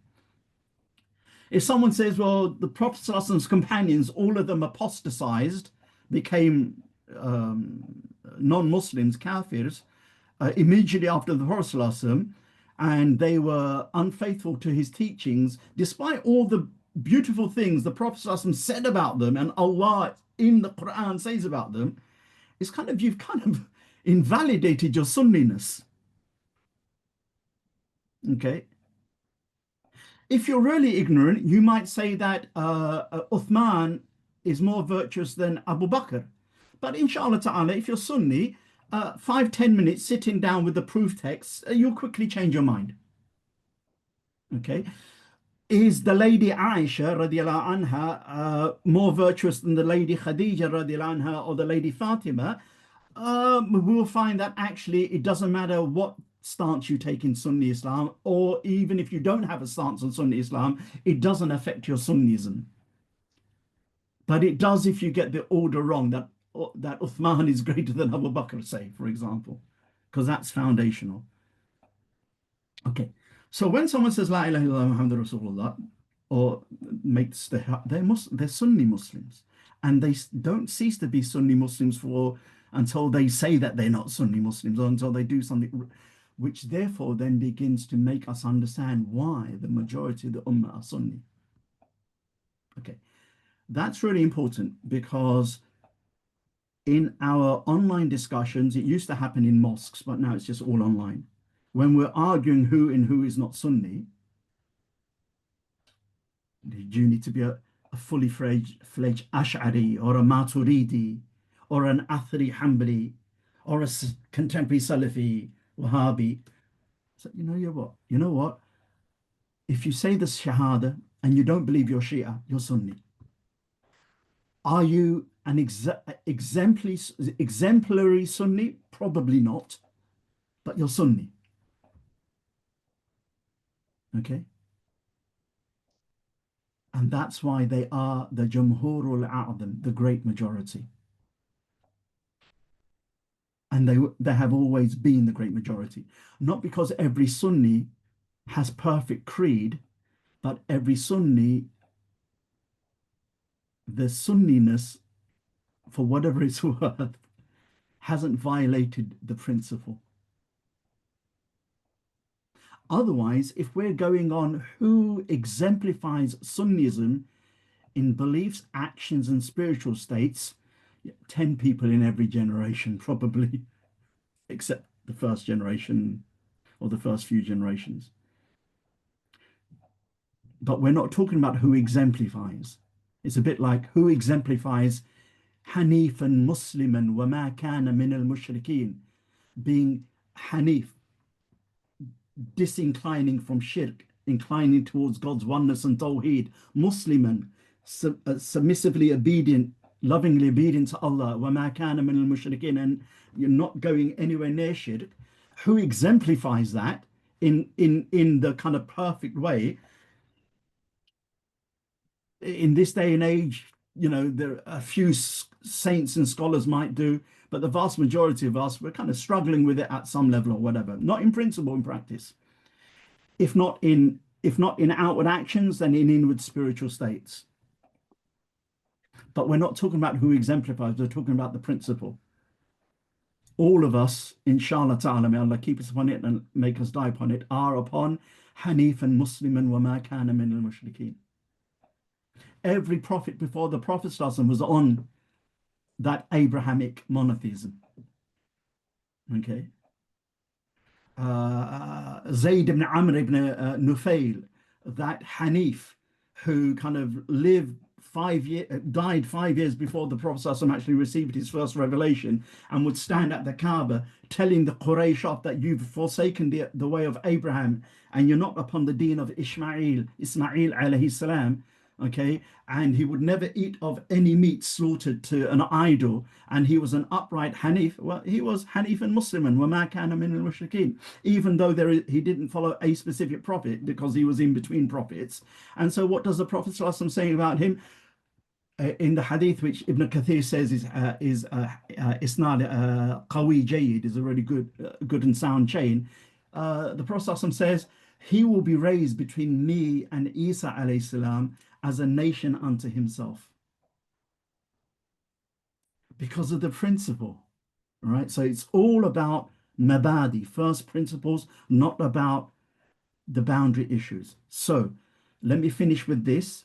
If someone says, well, the Prophet ﷺ's companions, all of them apostatized, became non-Muslims, kafirs, immediately after the Prophet ﷺ, and they were unfaithful to his teachings, despite all the beautiful things the Prophet ﷺ said about them and Allah in the Quran says about them, it's kind of, you've kind of invalidated your Sunniness. Okay. If you're really ignorant, you might say that Uthman is more virtuous than Abu Bakr. But inshallah ta'ala, if you're Sunni, 5-10 minutes sitting down with the proof texts, you'll quickly change your mind. Okay. Is the lady Aisha radiallahu anha more virtuous than the lady Khadija radiallahu anha or the lady Fatima? We'll find that actually it doesn't matter what stance you take in Sunni Islam, or even if you don't have a stance on Sunni Islam, it doesn't affect your Sunnism. But it does if you get the order wrong, that Uthman is greater than Abu Bakr, say, for example, because that's foundational. Okay, so when someone says La ilaha illallah Muhammad Rasulullah, or makes they're Sunni Muslims, and they don't cease to be Sunni Muslims until they say that they're not Sunni Muslims, or until they do something, which therefore then begins to make us understand why the majority of the Ummah are Sunni. Okay, that's really important, because in our online discussions, it used to happen in mosques, but now it's just all online. When we're arguing who is not Sunni, do you need to be a fully fledged Ash'ari or a Maturidi or an Athari Hanbali or a contemporary Salafi Wahhabi. So you know what? If you say the Shahada and you don't believe you're Shia, you're Sunni. Are you an exemplary Sunni? Probably not, but you're Sunni. Okay? And that's why they are the Jumhurul A'zam, the great majority. And they have always been the great majority. Not because every Sunni has perfect creed, but every Sunni, the Sunniness, for whatever it's worth, hasn't violated the principle. Otherwise, if we're going on who exemplifies Sunnism in beliefs, actions, and spiritual states, 10 people in every generation, probably, except the first generation or the first few generations. But we're not talking about who exemplifies. It's a bit like who exemplifies Hanifan Musliman wa ma kana min al-mushrikeen, being Hanif, disinclining from shirk, inclining towards God's oneness and tawheed, Musliman, submissively obedient, lovingly obedient to Allah, wa ma kana min al-mushrikeen, and you're not going anywhere near shirk. Who exemplifies that in the kind of perfect way? In this day and age, there are a few saints and scholars might do, but the vast majority of us, we're kind of struggling with it at some level or whatever. Not in principle, in practice. If not in outward actions, then in inward spiritual states. But we're not talking about who exemplifies, we're talking about the principle. All of us, inshallah ta'ala, may Allah keep us upon it and make us die upon it, are upon Hanif and Musliman wa ma kana min al-mushrikeen. Every prophet before the Prophet was on that Abrahamic monotheism. Okay. Zayd ibn Amr ibn Nufail, that Hanif, who kind of died 5 years before the Prophet actually received his first revelation, and would stand at the Kaaba telling the Quraysh that you've forsaken the way of Abraham and you're not upon the deen of Ismail alayhi salam. Okay, and he would never eat of any meat slaughtered to an idol, and he was an upright Hanif. Well, he was Hanif and Musliman, wa ma kana min al-mushrikeen, even though he didn't follow a specific prophet because he was in between prophets. And so what does the Prophet say about him? In the hadith, which Ibn Kathir says is isnad qawi jayyid, is a really good and sound chain. The Prophet says, he will be raised between me and Isa alayhi salam as a nation unto himself, because of the principle, right? So it's all about mabadi, first principles, not about the boundary issues. So let me finish with this.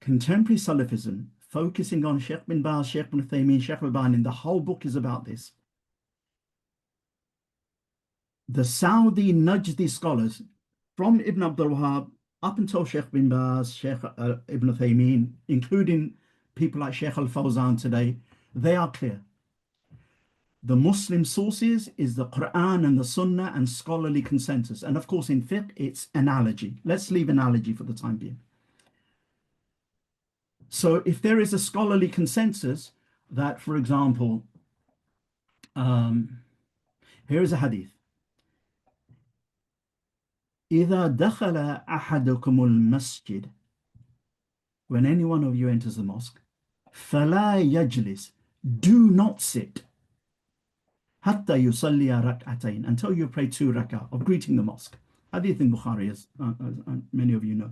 Contemporary Salafism, focusing on Sheikh bin Baz, Sheikh bin Uthaymeen, Sheikh Albani, the whole book is about this. The Saudi Najdi scholars, from Ibn Abdul Wahhab up until Sheikh bin Baz, Sheikh Ibn Uthaymeen, including people like Sheikh Al-Fawzan today, they are clear. The Muslim sources is the Quran and the Sunnah and scholarly consensus. And of course, in fiqh, it's analogy. Let's leave analogy for the time being. So if there is a scholarly consensus that, for example, here is a hadith. إِذَا دَخَلَ أَحَدُكُمُ الْمَسْجِدِ, when any one of you enters the mosque, فَلَا يَجْلِسْ, do not sit, حَتَّى يُصَلِّيَ رَكْعَتَيْن, until you pray 2 rak'ah of greeting the mosque. Hadith in Bukhari, as many of you know.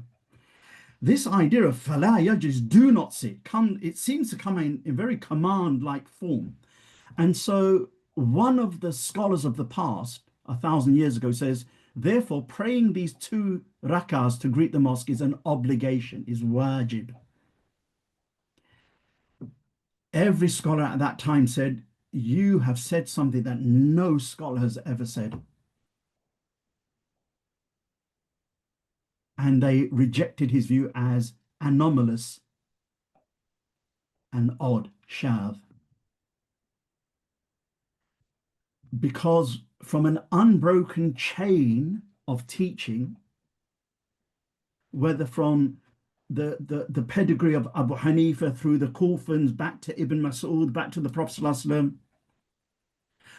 This idea of فَلَا يَجْلِسْ, do not sit, it seems to come in very command-like form. And so one of the scholars of the past, 1,000 years ago, says, therefore, praying these 2 rak'ahs to greet the mosque is an obligation, is wajib. Every scholar at that time said, you have said something that no scholar has ever said. And they rejected his view as anomalous and odd. shadh, because from an unbroken chain of teaching, whether from the pedigree of Abu Hanifa through the Kufans back to Ibn Mas'ud, back to the Prophet ﷺ,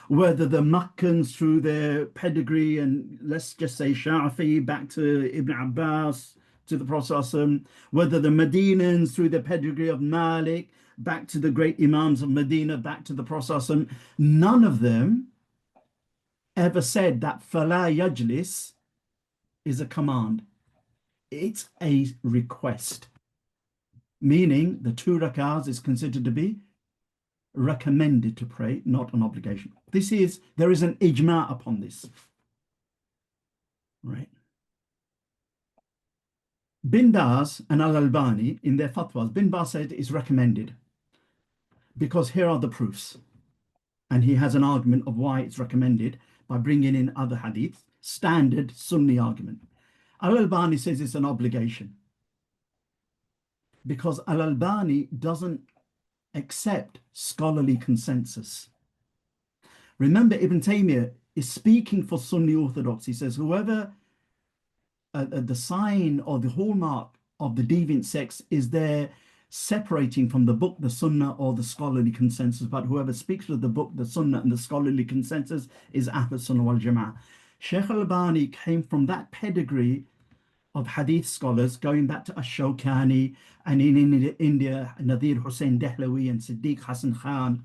whether the Makkans through their pedigree, and let's just say Shafi back to Ibn Abbas, to the Prophet ﷺ, whether the Medinans through the pedigree of Malik back to the great Imams of Medina, back to the Prophet ﷺ, none of them ever said that Fala Yajlis is a command. It's a request, meaning the 2 rak'ahs is considered to be recommended to pray, not an obligation. There is an ijma upon this, right? Bin Baz and Al-Albani in their fatwas, Bin Baz said it's recommended because here are the proofs, and he has an argument of why it's recommended by bringing in other hadith, standard Sunni argument. Al-Albani says it's an obligation because Al-Albani doesn't accept scholarly consensus. Remember, Ibn Taymiyyah is speaking for Sunni orthodox. He says, whoever the sign or the hallmark of the deviant sects is their separating from the book, the Sunnah, or the scholarly consensus. But whoever speaks with the book, the Sunnah, and the scholarly consensus is Ahlus Sunnah wal Jama'ah. Shaykh al-Albani came from that pedigree of hadith scholars, going back to Ash-Shawkani, and in India, Nadir Hussain Dehlawi and Siddiq Hasan Khan,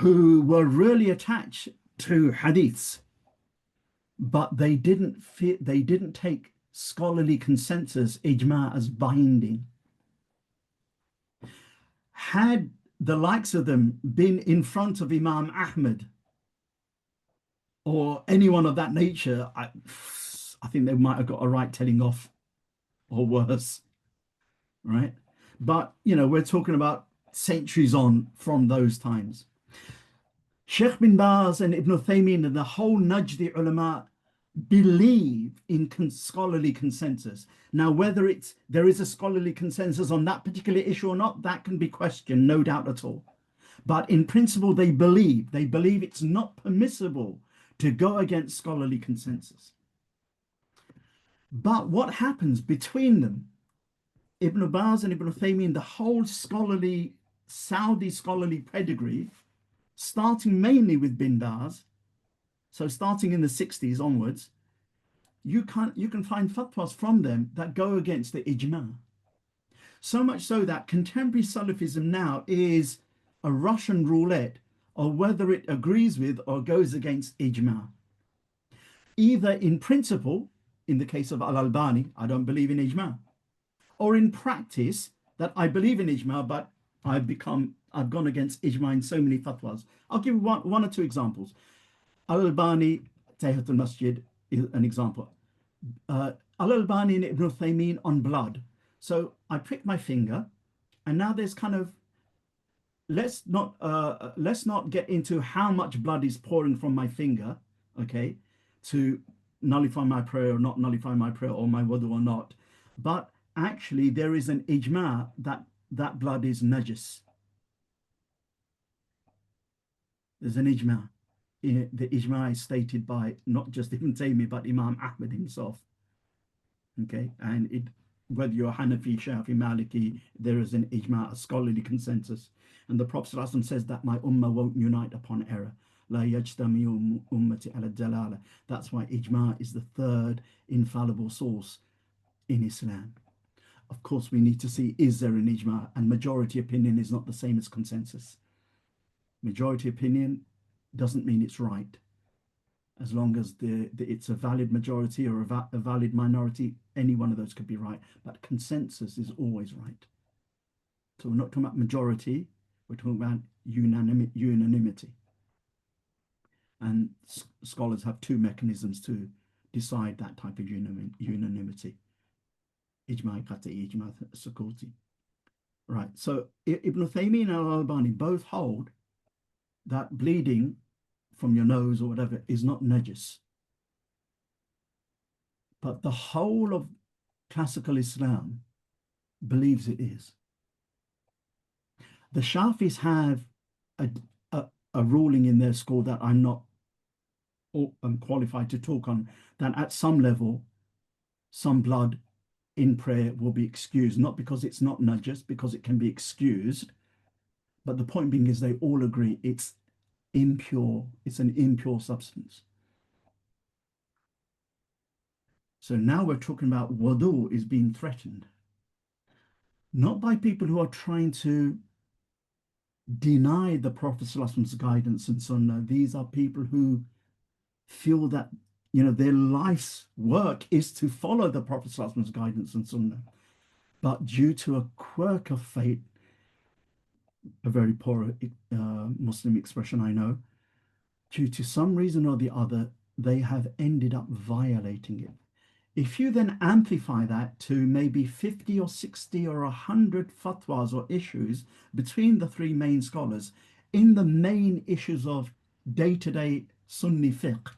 who were really attached to hadiths, but they didn't take scholarly consensus, ijma, as binding. Had the likes of them been in front of Imam Ahmad or anyone of that nature, I think they might have got a right telling off, or worse, right? But, we're talking about centuries on from those times. Sheikh bin Baz and Ibn Uthaymeen and the whole Najdi ulama believe in scholarly consensus. Now, whether there is a scholarly consensus on that particular issue or not, that can be questioned, no doubt at all. But in principle, they believe it's not permissible to go against scholarly consensus. But what happens between them, Ibn Baz and Ibn Uthaymeen, the whole Saudi scholarly pedigree, starting mainly with Bin Baz, so starting in the 60s onwards, you can find fatwas from them that go against the ijma. So much so that contemporary Salafism now is a Russian roulette of whether it agrees with or goes against ijma. Either in principle, in the case of Al-Albani, I don't believe in ijma, or in practice, that I believe in ijma, but I've gone against ijma in so many fatwas. I'll give one or two examples. Al-Albani, Tahiyatul Masjid is an example. Al-Albani and Ibn Uthaymeen on blood. So I prick my finger, and now there's kind of, let's not get into how much blood is pouring from my finger, okay, to nullify my prayer or not nullify my prayer, or my wudu or not. But actually there is an ijma that blood is najis. There's an ijma. The ijma is stated by not just Ibn Taymiyyah, but Imam Ahmad himself. Okay, and whether you're Hanafi, Shafi, Maliki, there is an ijma, a scholarly consensus. And the Prophet ﷺ says that my ummah won't unite upon error. La yajtamiu ummati ala dalala. That's why ijma is the third infallible source in Islam. Of course, we need to see, is there an ijma? And majority opinion is not the same as consensus. Majority opinion doesn't mean it's right. As long as it's a valid majority or a valid minority, any one of those could be right. But consensus is always right. So we're not talking about majority, we're talking about unanimity. And scholars have two mechanisms to decide that type of unanimity. Ijma qat'i, ijma sukuti. Right, so Ibn Taymiyyah and Al-Albani both hold that bleeding from your nose or whatever is not najis. But the whole of classical Islam believes it is. The Shafis have a, a ruling in their school that I'm not qualified to talk on, that at some level, some blood in prayer will be excused, not because it's not najis, because it can be excused. But the point being is they all agree it's impure, it's an impure substance. So now we're talking about wudu is being threatened, not by people who are trying to deny the Prophet's guidance and sunnah. These are people who feel that their life's work is to follow the Prophet's guidance and sunnah. But due to a quirk of fate, a very poor Muslim expression I know, due to some reason or the other, they have ended up violating it. If you then amplify that to maybe 50 or 60 or 100 fatwas or issues between the three main scholars in the main issues of day-to-day Sunni fiqh,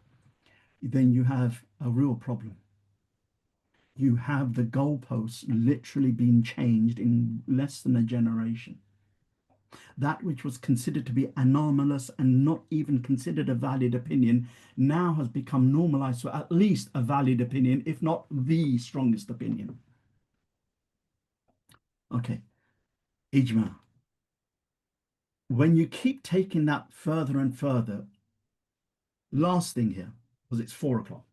then you have a real problem. You have the goalposts literally being changed in less than a generation. That which was considered to be anomalous and not even considered a valid opinion now has become normalized to at least a valid opinion, if not the strongest opinion. Okay, ijma. When you keep taking that further and further, last thing here, because it's 4 o'clock.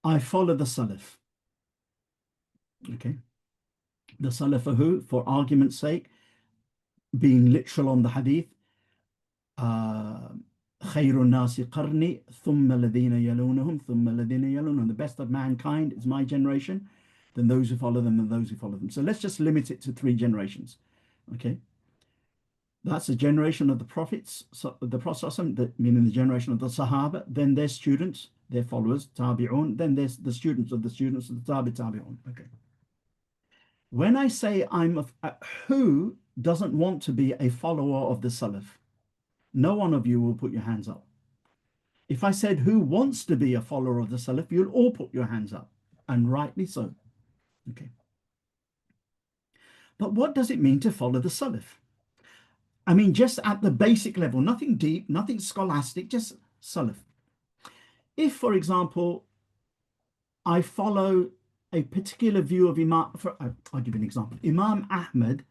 I follow the Salaf. Okay. The Salaf are who? For argument's sake, being literal on the hadith, خير الناس قرني ثم الذين يلونهم ثم الذين يلونهم. The best of mankind is my generation, then those who follow them, and those who follow them. So let's just limit it to 3 generations. Okay. That's the generation of the prophets, the Prophet, meaning the generation of the Sahaba, then their students, their followers, Tabi'un, then there's the students of the Tabi'un. Okay. When I say who doesn't want to be a follower of the Salaf? No one of you will put your hands up. If I said who wants to be a follower of the Salaf, you'll all put your hands up, and rightly so. Okay. But what does it mean to follow the Salaf? I mean, just at the basic level, nothing deep, nothing scholastic, just Salaf. If, for example, I follow a particular view of I'll give you an example. Imam Ahmad,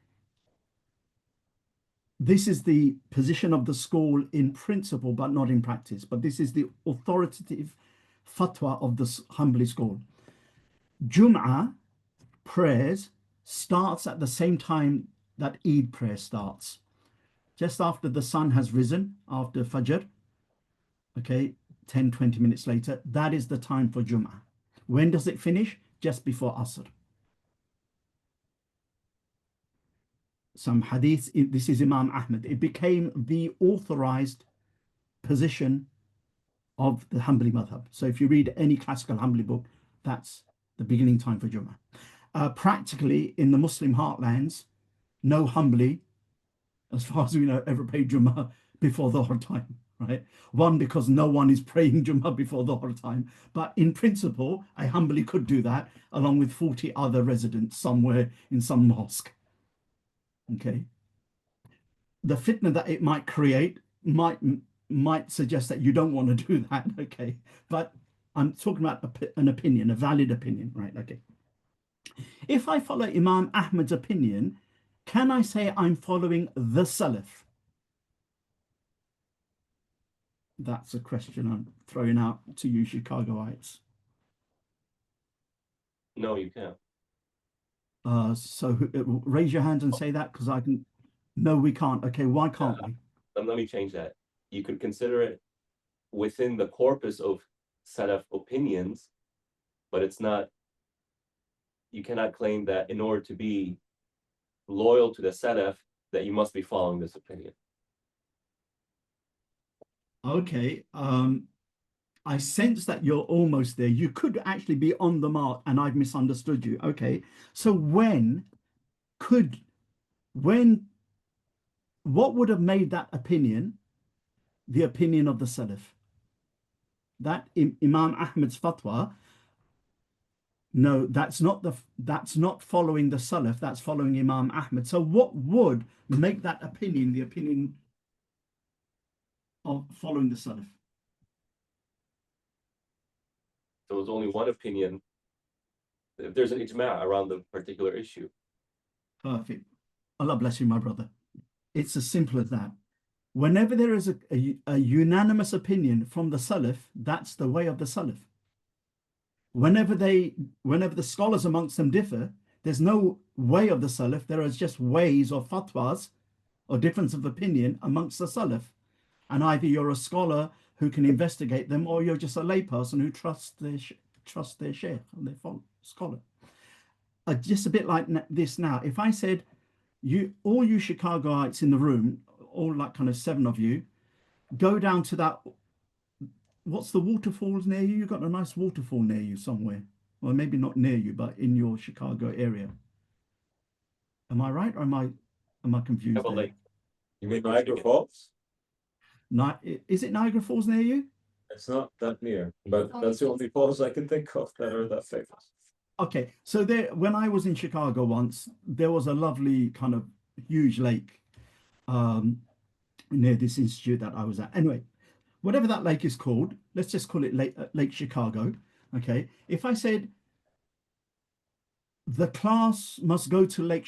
this is the position of the school in principle, but not in practice. But this is the authoritative fatwa of the Hanbali school. Jum'ah prayers starts at the same time that Eid prayer starts. Just after the sun has risen, after Fajr, okay, 10, 20 minutes later, that is the time for Jum'ah. When does it finish? Just before Asr. Some hadiths, this is Imam Ahmad. It became the authorized position of the Hanbali madhab. So if you read any classical Hanbali book, that's the beginning time for Jummah. Practically in the Muslim heartlands, no Hanbali, as far as we know, ever paid Jummah before Dhuhr time, right? One, because no one is praying Jummah before Dhuhr time. But in principle, a Hanbali could do that along with 40 other residents somewhere in some mosque. Okay. The fitna that it might create might suggest that you don't want to do that. Okay. But I'm talking about an opinion, a valid opinion, right? Okay. If I follow Imam Ahmad's opinion, can I say I'm following the Salaf? That's a question I'm throwing out to you Chicagoites. No, you can't. So raise your hands and say that, because I can. No, we can't. Okay, why can't we? Let me change that. You could consider it within the corpus of Salaf opinions, but it's not. You cannot claim that in order to be loyal to the Salaf, that you must be following this opinion. Okay. I sense that you're almost there. You could actually be on the mark and I've misunderstood you. Okay. So what would have made that opinion the opinion of the Salaf? That Imam Ahmad's fatwa No, that's not following the Salaf, that's following Imam Ahmed. So what would make that opinion the opinion of following the Salaf? There was only one opinion. If there's an ijma' around the particular issue. Perfect. Allah bless you, my brother. It's as simple as that. Whenever there is a unanimous opinion from the Salaf, that's the way of the Salaf. Whenever the scholars amongst them differ, there's no way of the Salaf. There is just ways or fatwas or difference of opinion amongst the Salaf. And either you're a scholar who can investigate them, or you're just a layperson who trusts their sheikh and their scholar. Just a bit like this now. If I said, all you Chicagoites in the room, all like kind of 7 of you, go down to that, what's the waterfalls near you? You've got a nice waterfall near you somewhere. Well, maybe not near you, but in your Chicago area. Am I right, or am I confused there? Lake. You mean Niagara Falls? Is it Niagara Falls near you? It's not that near, but that's the only falls I can think of that are that famous. Okay, so when I was in Chicago once, there was a lovely kind of huge lake near this institute that I was at. Anyway, whatever that lake is called, let's just call it Lake Chicago. Okay, if I said the class must go to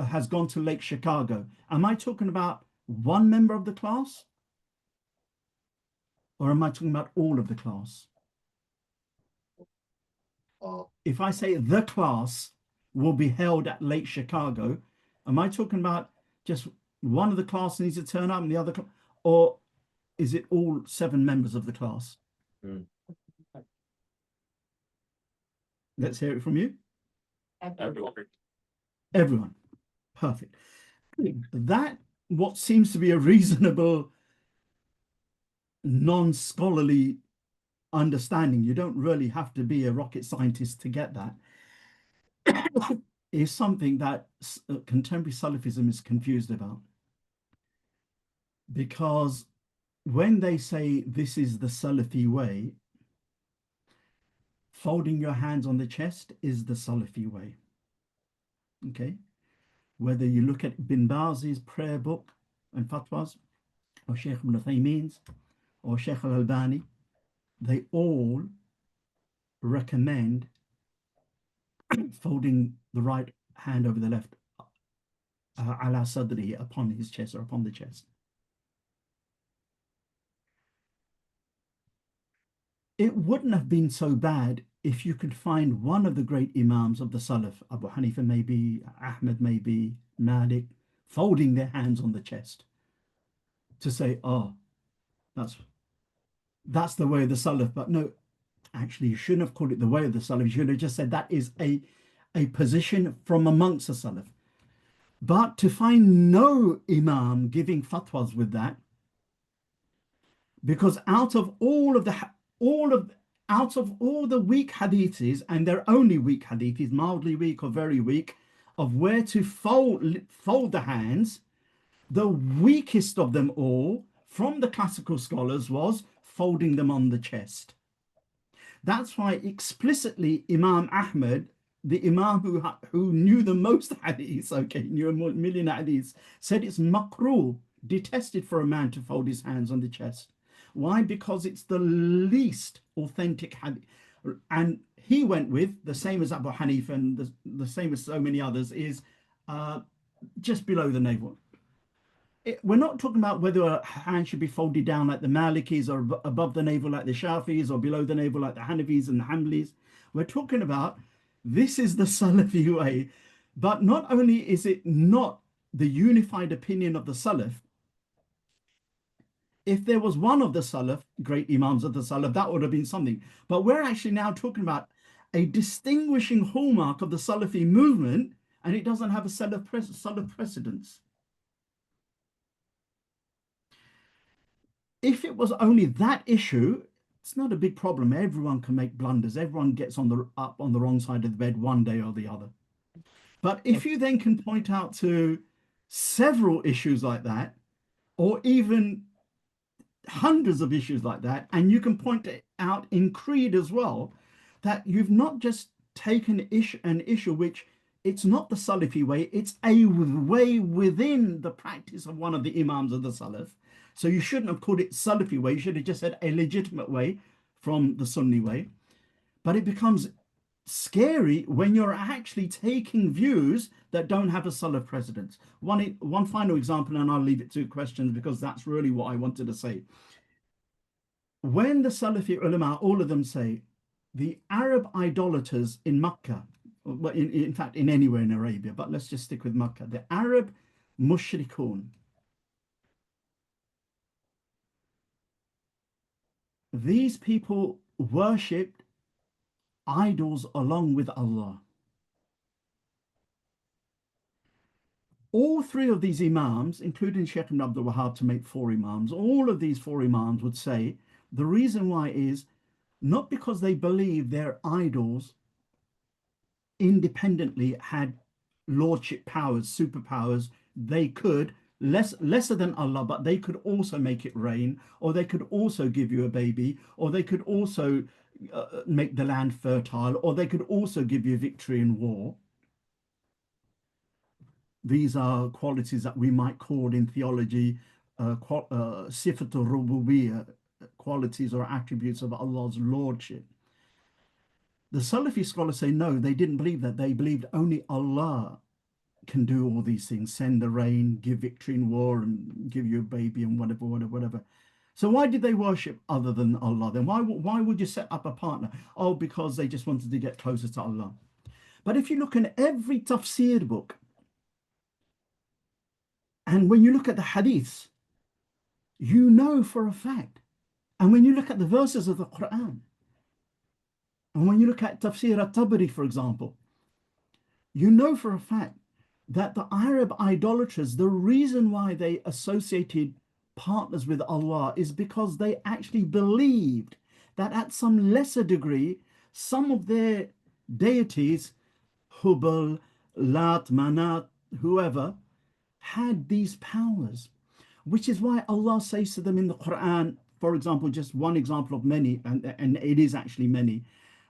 has gone to Lake Chicago, am I talking about one member of the class? Or am I talking about all of the class? If I say the class will be held at Lake Chicago, am I talking about just one of the class needs to turn up and the other, or is it all 7 members of the class? Let's hear it from you. Everyone. Perfect. That what seems to be a reasonable non-scholarly understanding, you don't really have to be a rocket scientist to get that, is something that contemporary Salafism is confused about. Because when they say this is the Salafi way, folding your hands on the chest is the Salafi way. Okay? Whether you look at Bin Baz's prayer book and fatwas, or Sheikh Ibn Uthaymeen's, or Sheikh Al-Albani, they all recommend folding the right hand over the left, ala sadri, upon his chest or upon the chest. It wouldn't have been so bad if you could find one of the great Imams of the Salaf, Abu Hanifa maybe, Ahmed maybe, Malik, folding their hands on the chest to say, oh, that's the way of the Salaf. But no, actually, you shouldn't have called it the way of the Salaf. You should have just said that is a position from amongst the Salaf. But to find no Imam giving fatwas with that, because out of all the weak hadiths, and they're only weak hadiths, mildly weak or very weak, of where to fold the hands, the weakest of them all from the classical scholars was folding them on the chest. That's why explicitly Imam Ahmed, the Imam who knew the most hadiths, knew a million hadiths, said it's makruh, detested for a man to fold his hands on the chest. Why? Because it's the least authentic hadith. And he went with, the same as Abu Hanifa and the same as so many others, is just below the navel. We're not talking about whether a hand should be folded down like the Malikis, or above the navel like the Shafis, or below the navel like the Hanafis and the Hanbalis. We're talking about this is the Salafi way. But not only is it not the unified opinion of the Salaf, if there was one of the Salaf, great Imams of the Salaf, that would have been something. But we're actually now talking about a distinguishing hallmark of the Salafi movement, and it doesn't have a Salaf precedence. If it was only that issue, it's not a big problem. Everyone can make blunders. Everyone gets up on the wrong side of the bed one day or the other. But if you then can point out to several issues like that, or even hundreds of issues like that, and you can point it out in creed as well, that you've not just take an issue which it's not the Salafi way, it's a way within the practice of one of the Imams of the Salaf. So you shouldn't have called it Salafi way, you should have just said a legitimate way from the Sunni way. But it becomes scary when you're actually taking views that don't have a Salaf precedence. One final example, and I'll leave it to questions because that's really what I wanted to say. When the Salafi ulama, all of them say, the Arab idolaters in Mecca, well, in fact, in anywhere in Arabia, but let's just stick with Mecca, the Arab mushrikun, these people worshipped idols along with Allah. All three of these imams, including Sheikh ibn Abdul Wahab to make four imams, all of these four imams would say the reason why is not because they believe their idols independently had lordship powers, superpowers. They could lesser than Allah, but they could also make it rain, or they could also give you a baby, or they could also make the land fertile, or they could also give you victory in war. These are qualities that we might call in theology sifatul rububiyyah, qualities or attributes of Allah's lordship. The Salafi scholars say no, they didn't believe that. They believed only Allah can do all these things, send the rain, give victory in war, and give you a baby, and whatever, whatever, whatever. So why did they worship other than Allah then? Why would you set up a partner? Oh, because they just wanted to get closer to Allah. But if you look in every tafsir book, and when you look at the hadiths, you know for a fact. And when you look at the verses of the Quran, and when you look at Tafsir at-Tabari, for example, you know for a fact that the Arab idolaters, the reason why they associated partners with Allah is because they actually believed that at some lesser degree, some of their deities, Hubal, Lat, Manat, whoever, had these powers, which is why Allah says to them in the Quran, for example, just one example of many, and it is actually many,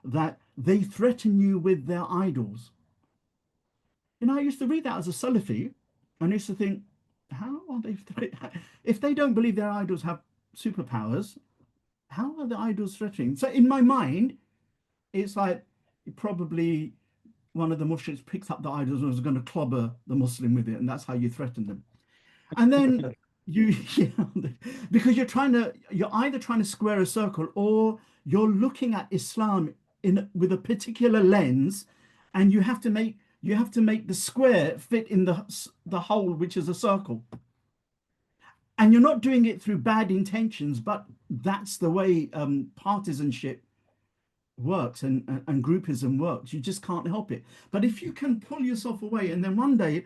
that they threaten you with their idols. You know, I used to read that as a Salafi, and I used to think, how are they, if they don't believe their idols have superpowers, how are the idols threatening? So in my mind, it's like probably one of the mushriks picked up the idols and was going to clobber the Muslim with it, and that's how you threaten them. And then you, because you're either trying to square a circle or you're looking at Islam in with a particular lens, and you have to make the square fit in the hole, which is a circle. And you're not doing it through bad intentions, but that's the way partisanship works and groupism works. You just can't help it. But if you can pull yourself away, and then one day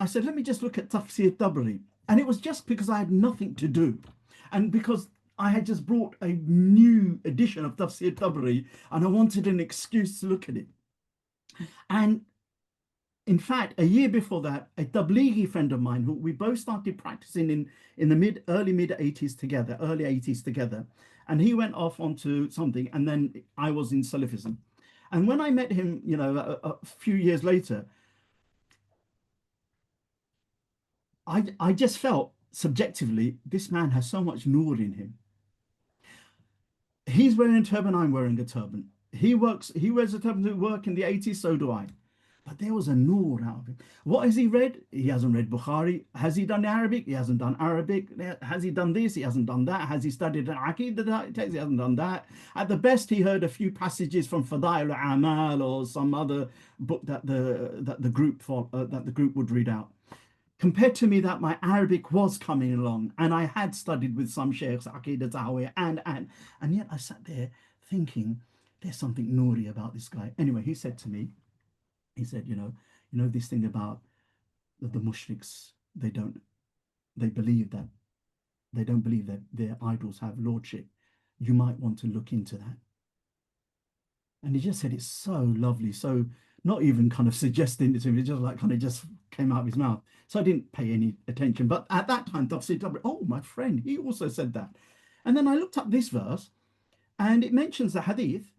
I said, let me just look at Tafsir Tabari. And it was just because I had nothing to do. And because I had just brought a new edition of Tafsir Tabari and I wanted an excuse to look at it. And in fact, a year before that, a Tablighi friend of mine, who we both started practicing in the early mid 80s together, early 80s together, and he went off onto something, and then I was in Salafism. And when I met him, you know, a few years later, I just felt subjectively, this man has so much nur in him. He's wearing a turban, I'm wearing a turban. He wears a turban to work in the 80s, so do I. But there was a nur out of him. What has he read? He hasn't read Bukhari. Has he done Arabic? He hasn't done Arabic. Has he done this? He hasn't done that. Has he studied an Aqidah text? He hasn't done that. At the best, he heard a few passages from Fadail al-Amal or some other book that the group would read out. Compared to me, that my Arabic was coming along, and I had studied with some sheikhs, Aqidah Tahawiyah, and yet I sat there thinking, there's something Nuri about this guy. Anyway, he said to me, he said, you know this thing about the mushriks, they don't believe that their idols have lordship. You might want to look into that. And he just said it's so lovely, so not even kind of suggesting it to me, it just like kind of just came out of his mouth. So I didn't pay any attention. But at that time, Tafsir Tabari, oh, my friend, he also said that. And then I looked up this verse, and it mentions the hadith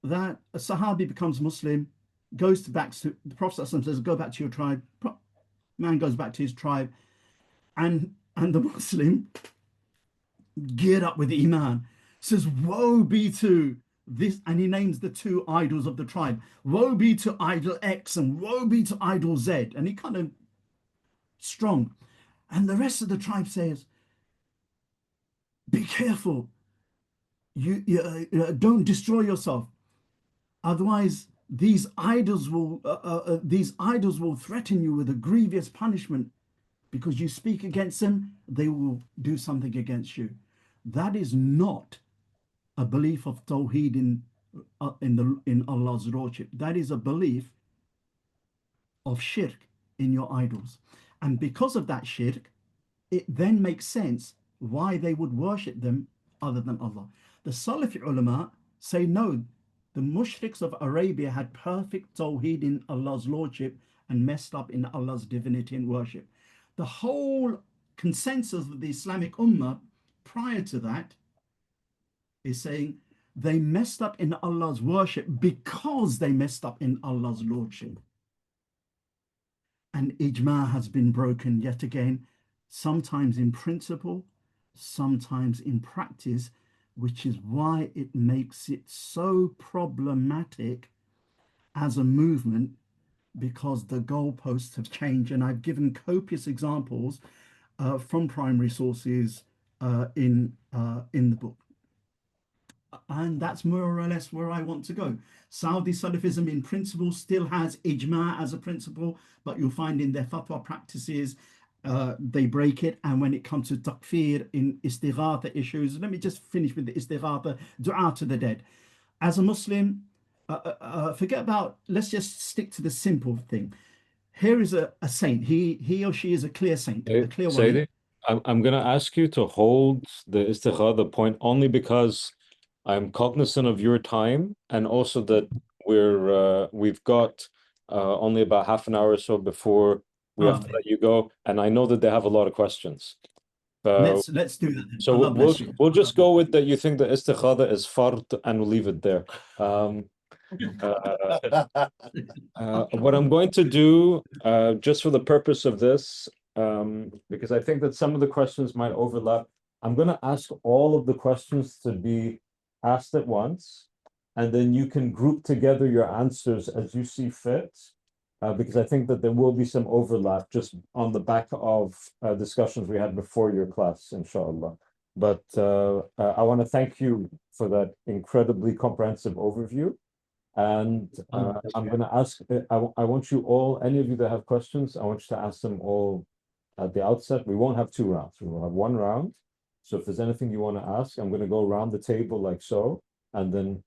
that a Sahabi becomes Muslim, back to the Prophet says, "Go back to your tribe." Man goes back to his tribe, and the Muslim, geared up with Iman, says, "Woe be to this," and he names the two idols of the tribe. "Woe be to idol X and woe be to idol Z," and he kind of strong. And the rest of the tribe says, "Be careful. You don't destroy yourself. Otherwise, these idols will threaten you with a grievous punishment because you speak against them. They will do something against you." That is not a belief of Tawheed in Allah's Lordship. That is a belief of shirk in your idols. And because of that shirk, it then makes sense why they would worship them other than Allah. The Salafi ulama say no, the mushriks of Arabia had perfect Tawheed in Allah's Lordship and messed up in Allah's divinity and worship. The whole consensus of the Islamic Ummah prior to that is saying they messed up in Allah's worship because they messed up in Allah's Lordship. And ijma has been broken yet again, sometimes in principle, sometimes in practice, which is why it makes it so problematic as a movement, because the goalposts have changed. And I've given copious examples from primary sources in the book. And that's more or less where I want to go. Saudi Salafism in principle still has ijma as a principle, but you'll find in their fatwa practices, they break it. And when it comes to takfir in istighatha issues, let me just finish with the istighatha, dua to the dead. As a Muslim, forget about, let's just stick to the simple thing. Here is a saint. He or she is a clear saint, a clear wali. Saidi, I'm going to ask you to hold the istikhara point only because I'm cognizant of your time and also that we've got only about half an hour or so before we have to let you go, and I know that they have a lot of questions. Let's do that then. So Allah bless you. we'll just go with that. You think the istikhara is fard, and we'll leave it there. What I'm going to do, just for the purpose of this, because I think that some of the questions might overlap, I'm going to ask all of the questions to be asked at once, and then you can group together your answers as you see fit, because I think that there will be some overlap just on the back of discussions we had before your class, inshallah. But I want to thank you for that incredibly comprehensive overview. And I'm going to ask, I want you all, any of you that have questions, I want you to ask them all at the outset. We won't have two rounds. We will have one round. So if there's anything you want to ask, I'm going to go around the table like so, and then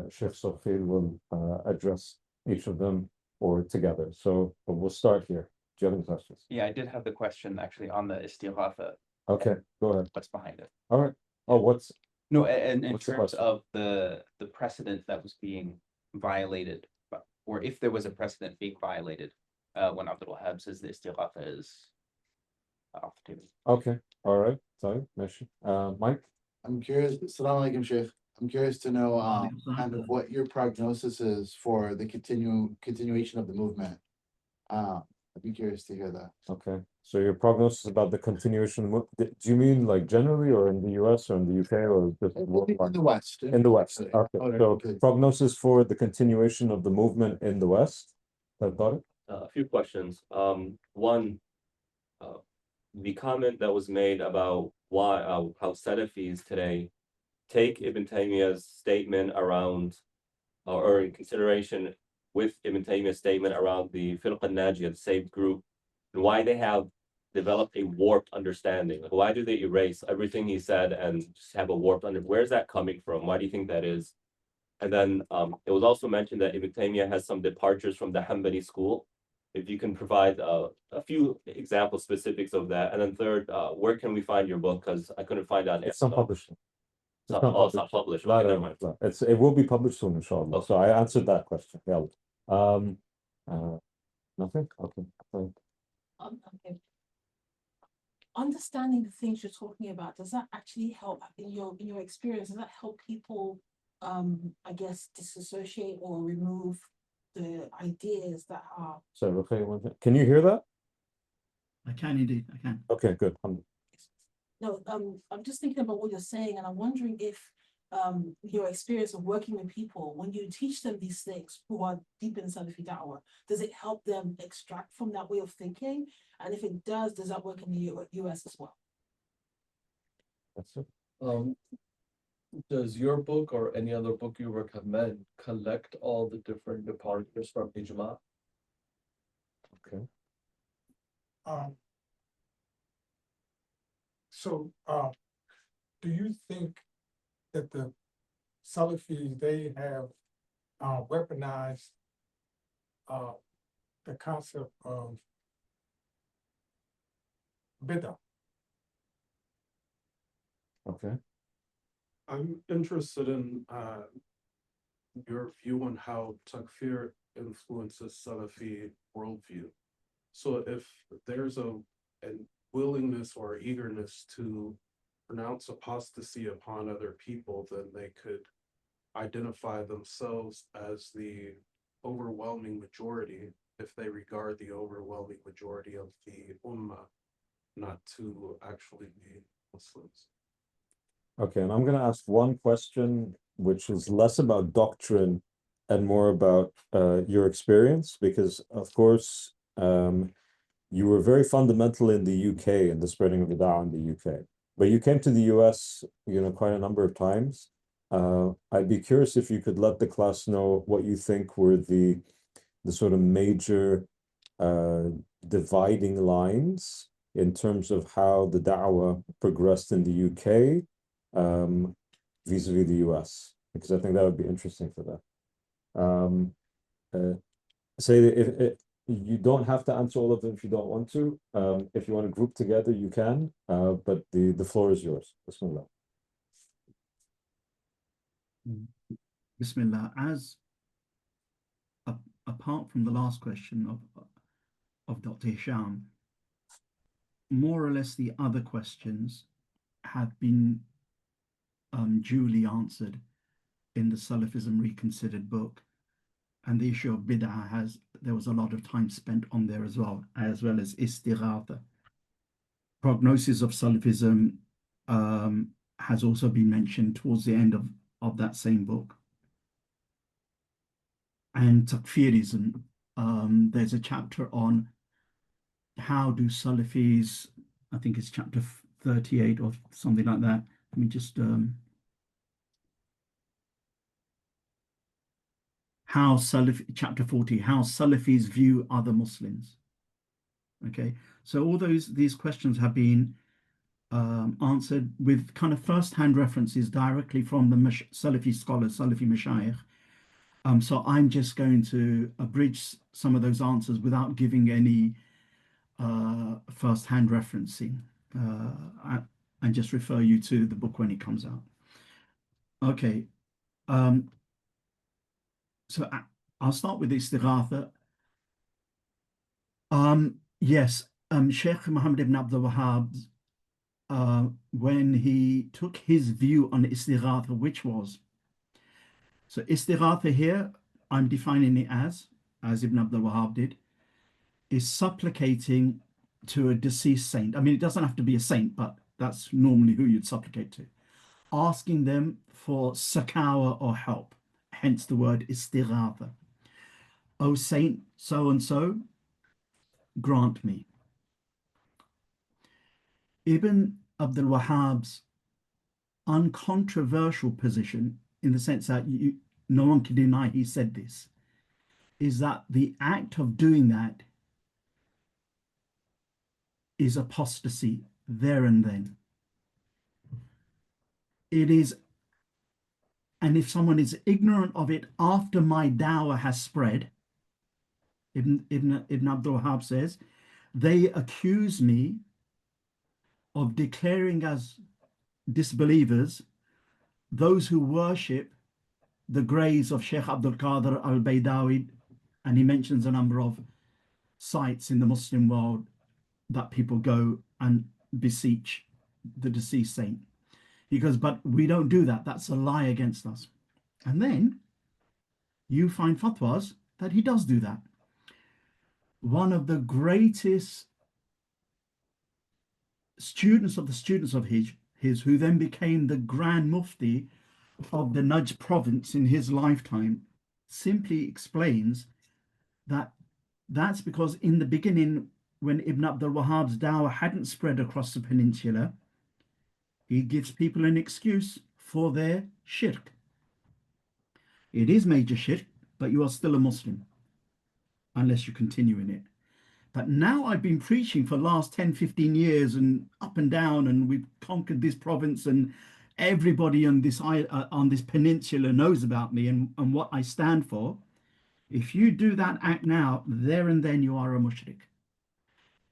Sheikh Surkheel will address each of them or together. So we'll start here. Do you have any questions? Yeah, I did have the question actually on the istighatha. Okay, go ahead. What's behind it? All right. Oh, what's No, and in What's the terms question? of the precedent that was being violated, or if there was a precedent being violated, when Abdul Wahab says the istighatha is off the table. okay? All right. Sorry, Mike. I'm curious, Assalamu alaikum, Sheikh. I'm curious to know kind of what your prognosis is for the continuation of the movement. I'd be curious to hear that. Okay, so your prognosis about the continuation, do you mean like generally or in the US or in the UK or just In worldwide? the West. In the West, Okay. okay, Alright, so good. prognosis for the continuation of the movement in the West? Got it? A few questions. One, the comment that was made about why how Salafis today take Ibn Taymiyyah's statement around, or in consideration with Ibn Taymiyyah's statement around the Firqa al-Najiyah, the saved group, and why they have developed a warped understanding. Like, why do they erase everything he said and just have a warped understanding? Where's that coming from? Why do you think that is? And then it was also mentioned that Ibn Taymiyyah has some departures from the Hanbali school. If you can provide a few example specifics of that. And then third, where can we find your book? Because I couldn't find out. It's not published. It's not published. No, Okay, no, never mind. no. It will be published soon, inshallah. So I answered that question. Yeah. Nothing? Okay. Fine. Okay. Understanding the things you're talking about, does that actually help in your experience? Does that help people I guess, disassociate or remove the ideas that are. So, okay, one thing. Can you hear that? I can indeed, I can. Okay, good. No, I'm just thinking about what you're saying, and I'm wondering if your experience of working with people, when you teach them these things who are deep in Salafi Da'wah, does it help them extract from that way of thinking? And if it does that work in the US as well? That's it. Does your book or any other book you recommend collect all the different departures from Ijma? Okay. Do you think that the Salafis, they have weaponized the concept of bid'ah? Okay. I'm interested in your view on how takfir influences Salafi worldview. So if there's a willingness or eagerness to pronounce apostasy upon other people, then they could identify themselves as the overwhelming majority if they regard the overwhelming majority of the ummah not to actually be Muslims. Okay, and I'm going to ask one question, which is less about doctrine and more about your experience, because of course, you were very fundamental in the UK and the spreading of the Da'wah in the UK, but you came to the US, quite a number of times. I'd be curious if you could let the class know what you think were the sort of major dividing lines in terms of how the Da'wah progressed in the UK vis-a-vis the US, because I think that would be interesting for that. Say if you don't have to answer all of them if you don't want to. If you want to group together, you can, but the floor is yours. Bismillah. Bismillah. Apart from the last question of Dr. Hisham, more or less the other questions have been duly answered in the Salafism Reconsidered book, and the issue of bid'ah there was a lot of time spent on there as well as istighatha. Prognosis of Salafism has also been mentioned towards the end of that same book. And takfirism, there's a chapter on how do Salafis, I think it's chapter 38 or something like that. Let me just chapter 40, how Salafis view other Muslims. Okay, so all these questions have been answered with kind of first-hand references directly from the Salafi scholars, Salafi Mashayikh. So I'm just going to abridge some of those answers without giving any first-hand referencing, and just refer you to the book when it comes out. Okay, so I'll start with istighatha. Yes, Sheikh Muhammad ibn Abdul Wahhab, when he took his view on istighatha, which was, so istighatha here, I'm defining it as Ibn Abdul Wahhab did, is supplicating to a deceased saint. I mean, it doesn't have to be a saint, but that's normally who you'd supplicate to. Asking them for sakawa or help, hence the word istighatha. O saint so-and-so, grant me. Ibn Abdul Wahhab's uncontroversial position, in the sense that no one can deny he said this, is that the act of doing that is apostasy there and then. It is, and if someone is ignorant of it after my dawah has spread, Ibn Abdul Wahhab says, they accuse me of declaring as disbelievers those who worship the graves of Sheikh Abdul Qadir al-Baydawi, and he mentions a number of sites in the Muslim world that people go and beseech the deceased saint. He goes, but we don't do that. That's a lie against us. And then you find fatwas that he does do that. One of the greatest students of his, who then became the Grand Mufti of the Najd province in his lifetime, simply explains that that's because in the beginning, when Ibn Abdul Wahhab's dawah hadn't spread across the peninsula, he gives people an excuse for their shirk. It is major shirk, but you are still a Muslim unless you continue in it. But now I've been preaching for the last 10, 15 years and up and down, and we've conquered this province, and everybody on this peninsula knows about me and what I stand for. If you do that act now, there and then you are a mushrik.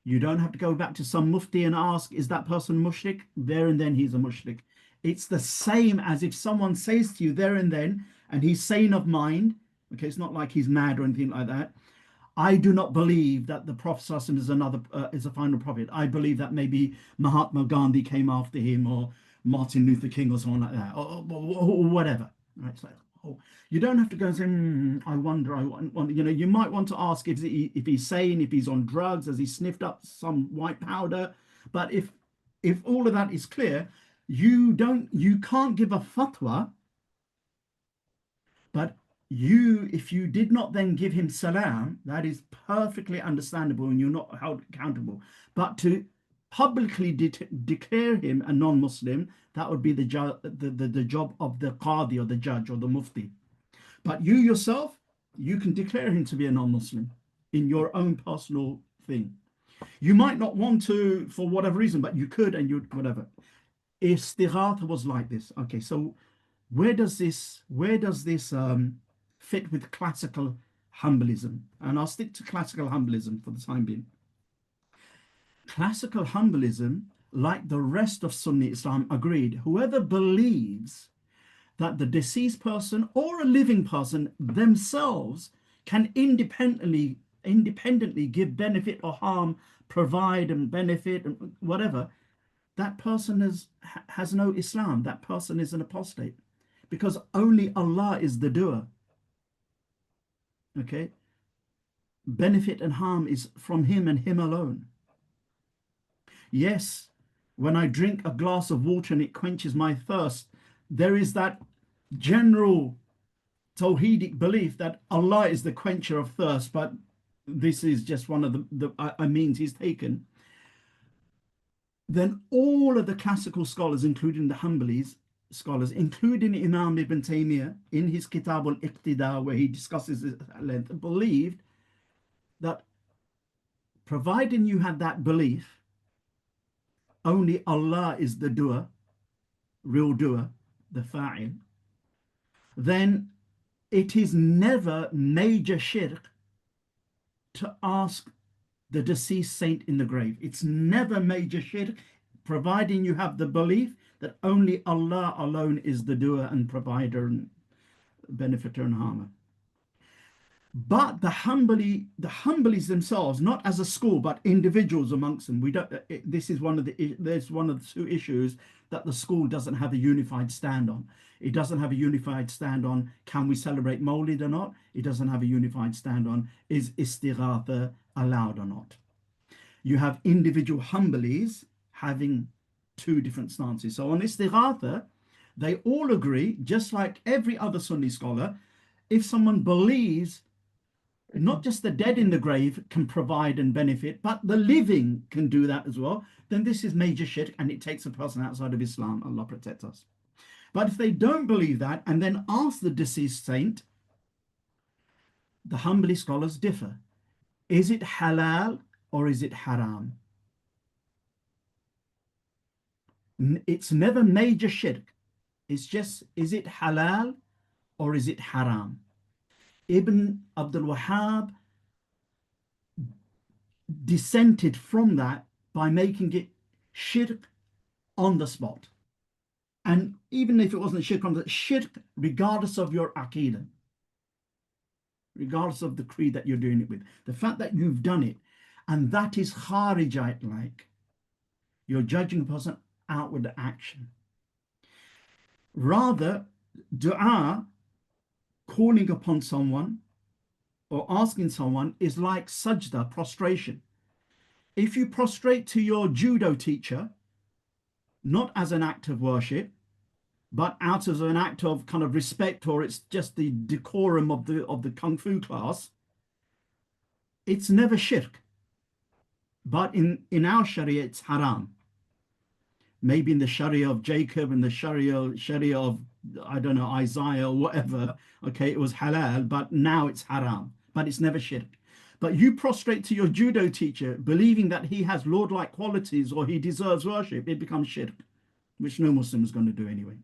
You don't have to go back to some mufti and ask, is that person mushrik? There and then he's a mushrik. It's the same as if someone says to you there and then, and he's sane of mind, okay, it's not like he's mad or anything like that. I do not believe that the Prophet is a final prophet. I believe that maybe Mahatma Gandhi came after him, or Martin Luther King, or someone like that, or whatever. Right? It's like, oh, you don't have to go and say, I wonder, you might want to ask if he's sane, if he's on drugs, has he sniffed up some white powder. But if all of that is clear, you can't give a fatwa. But if you did not then give him salam, that is perfectly understandable and you're not held accountable. But to publicly declare him a non-Muslim, that would be the job of the qadi or the judge or the mufti. But you yourself, you can declare him to be a non-Muslim in your own personal thing. You might not want to for whatever reason, but you could, and you'd whatever. Istighatha was like this. Okay, so where does this fit with classical humblism? And I'll stick to classical humblism for the time being. Classical humblism, like the rest of Sunni Islam, agreed whoever believes that the deceased person or a living person themselves can independently give benefit or harm, provide and benefit and whatever, that person has no Islam. That person is an apostate, because only Allah is the doer. Okay, benefit and harm is from him and him alone. Yes, when I drink a glass of water and it quenches my thirst, there is that general Tawhidic belief that Allah is the quencher of thirst, but this is just one of the means he's taken. Then all of the classical scholars, including the Hanbalis scholars, including Imam Ibn Taymiyyah in his Kitab al-Iqtida, where he discusses this at length, believed that providing you had that belief, only Allah is the doer, real doer, the fa'il, then it is never major shirk to ask the deceased saint in the grave. It's never major shirk, providing you have the belief that only Allah alone is the doer and provider and benefiter and harmer. But the Hanbalis themselves, not as a school, but individuals amongst them, this is one of the two issues that the school doesn't have a unified stand on. It doesn't have a unified stand on, can we celebrate Mawlid or not? It doesn't have a unified stand on, is istighatha allowed or not? You have individual Hanbalis having two different stances. So on istighatha, they all agree, just like every other Sunni scholar, if someone believes not just the dead in the grave can provide and benefit, but the living can do that as well, then this is major shirk and it takes a person outside of Islam. Allah protect us. But if they don't believe that and then ask the deceased saint, the Hanbali scholars differ. Is it halal or is it haram? It's never major shirk. It's just, is it halal or is it haram? Ibn Abdul Wahhab dissented from that by making it shirk on the spot. And even if it wasn't shirk on the shirk, regardless of your aqidah, regardless of the creed that you're doing it with, the fact that you've done it, and that is kharijite like, you're judging a person outward action. Rather, dua calling upon someone or asking someone is like sajda, prostration. If you prostrate to your judo teacher, not as an act of worship, but out of an act of kind of respect, or it's just the decorum of the kung fu class, it's never shirk. But in our Sharia, it's haram. Maybe in the Sharia of Jacob and the Sharia of, I don't know, Isaiah or whatever, okay, it was halal, but now it's haram, but it's never shirk. But you prostrate to your judo teacher, believing that he has Lord-like qualities or he deserves worship, it becomes shirk, which no Muslim is going to do anyway.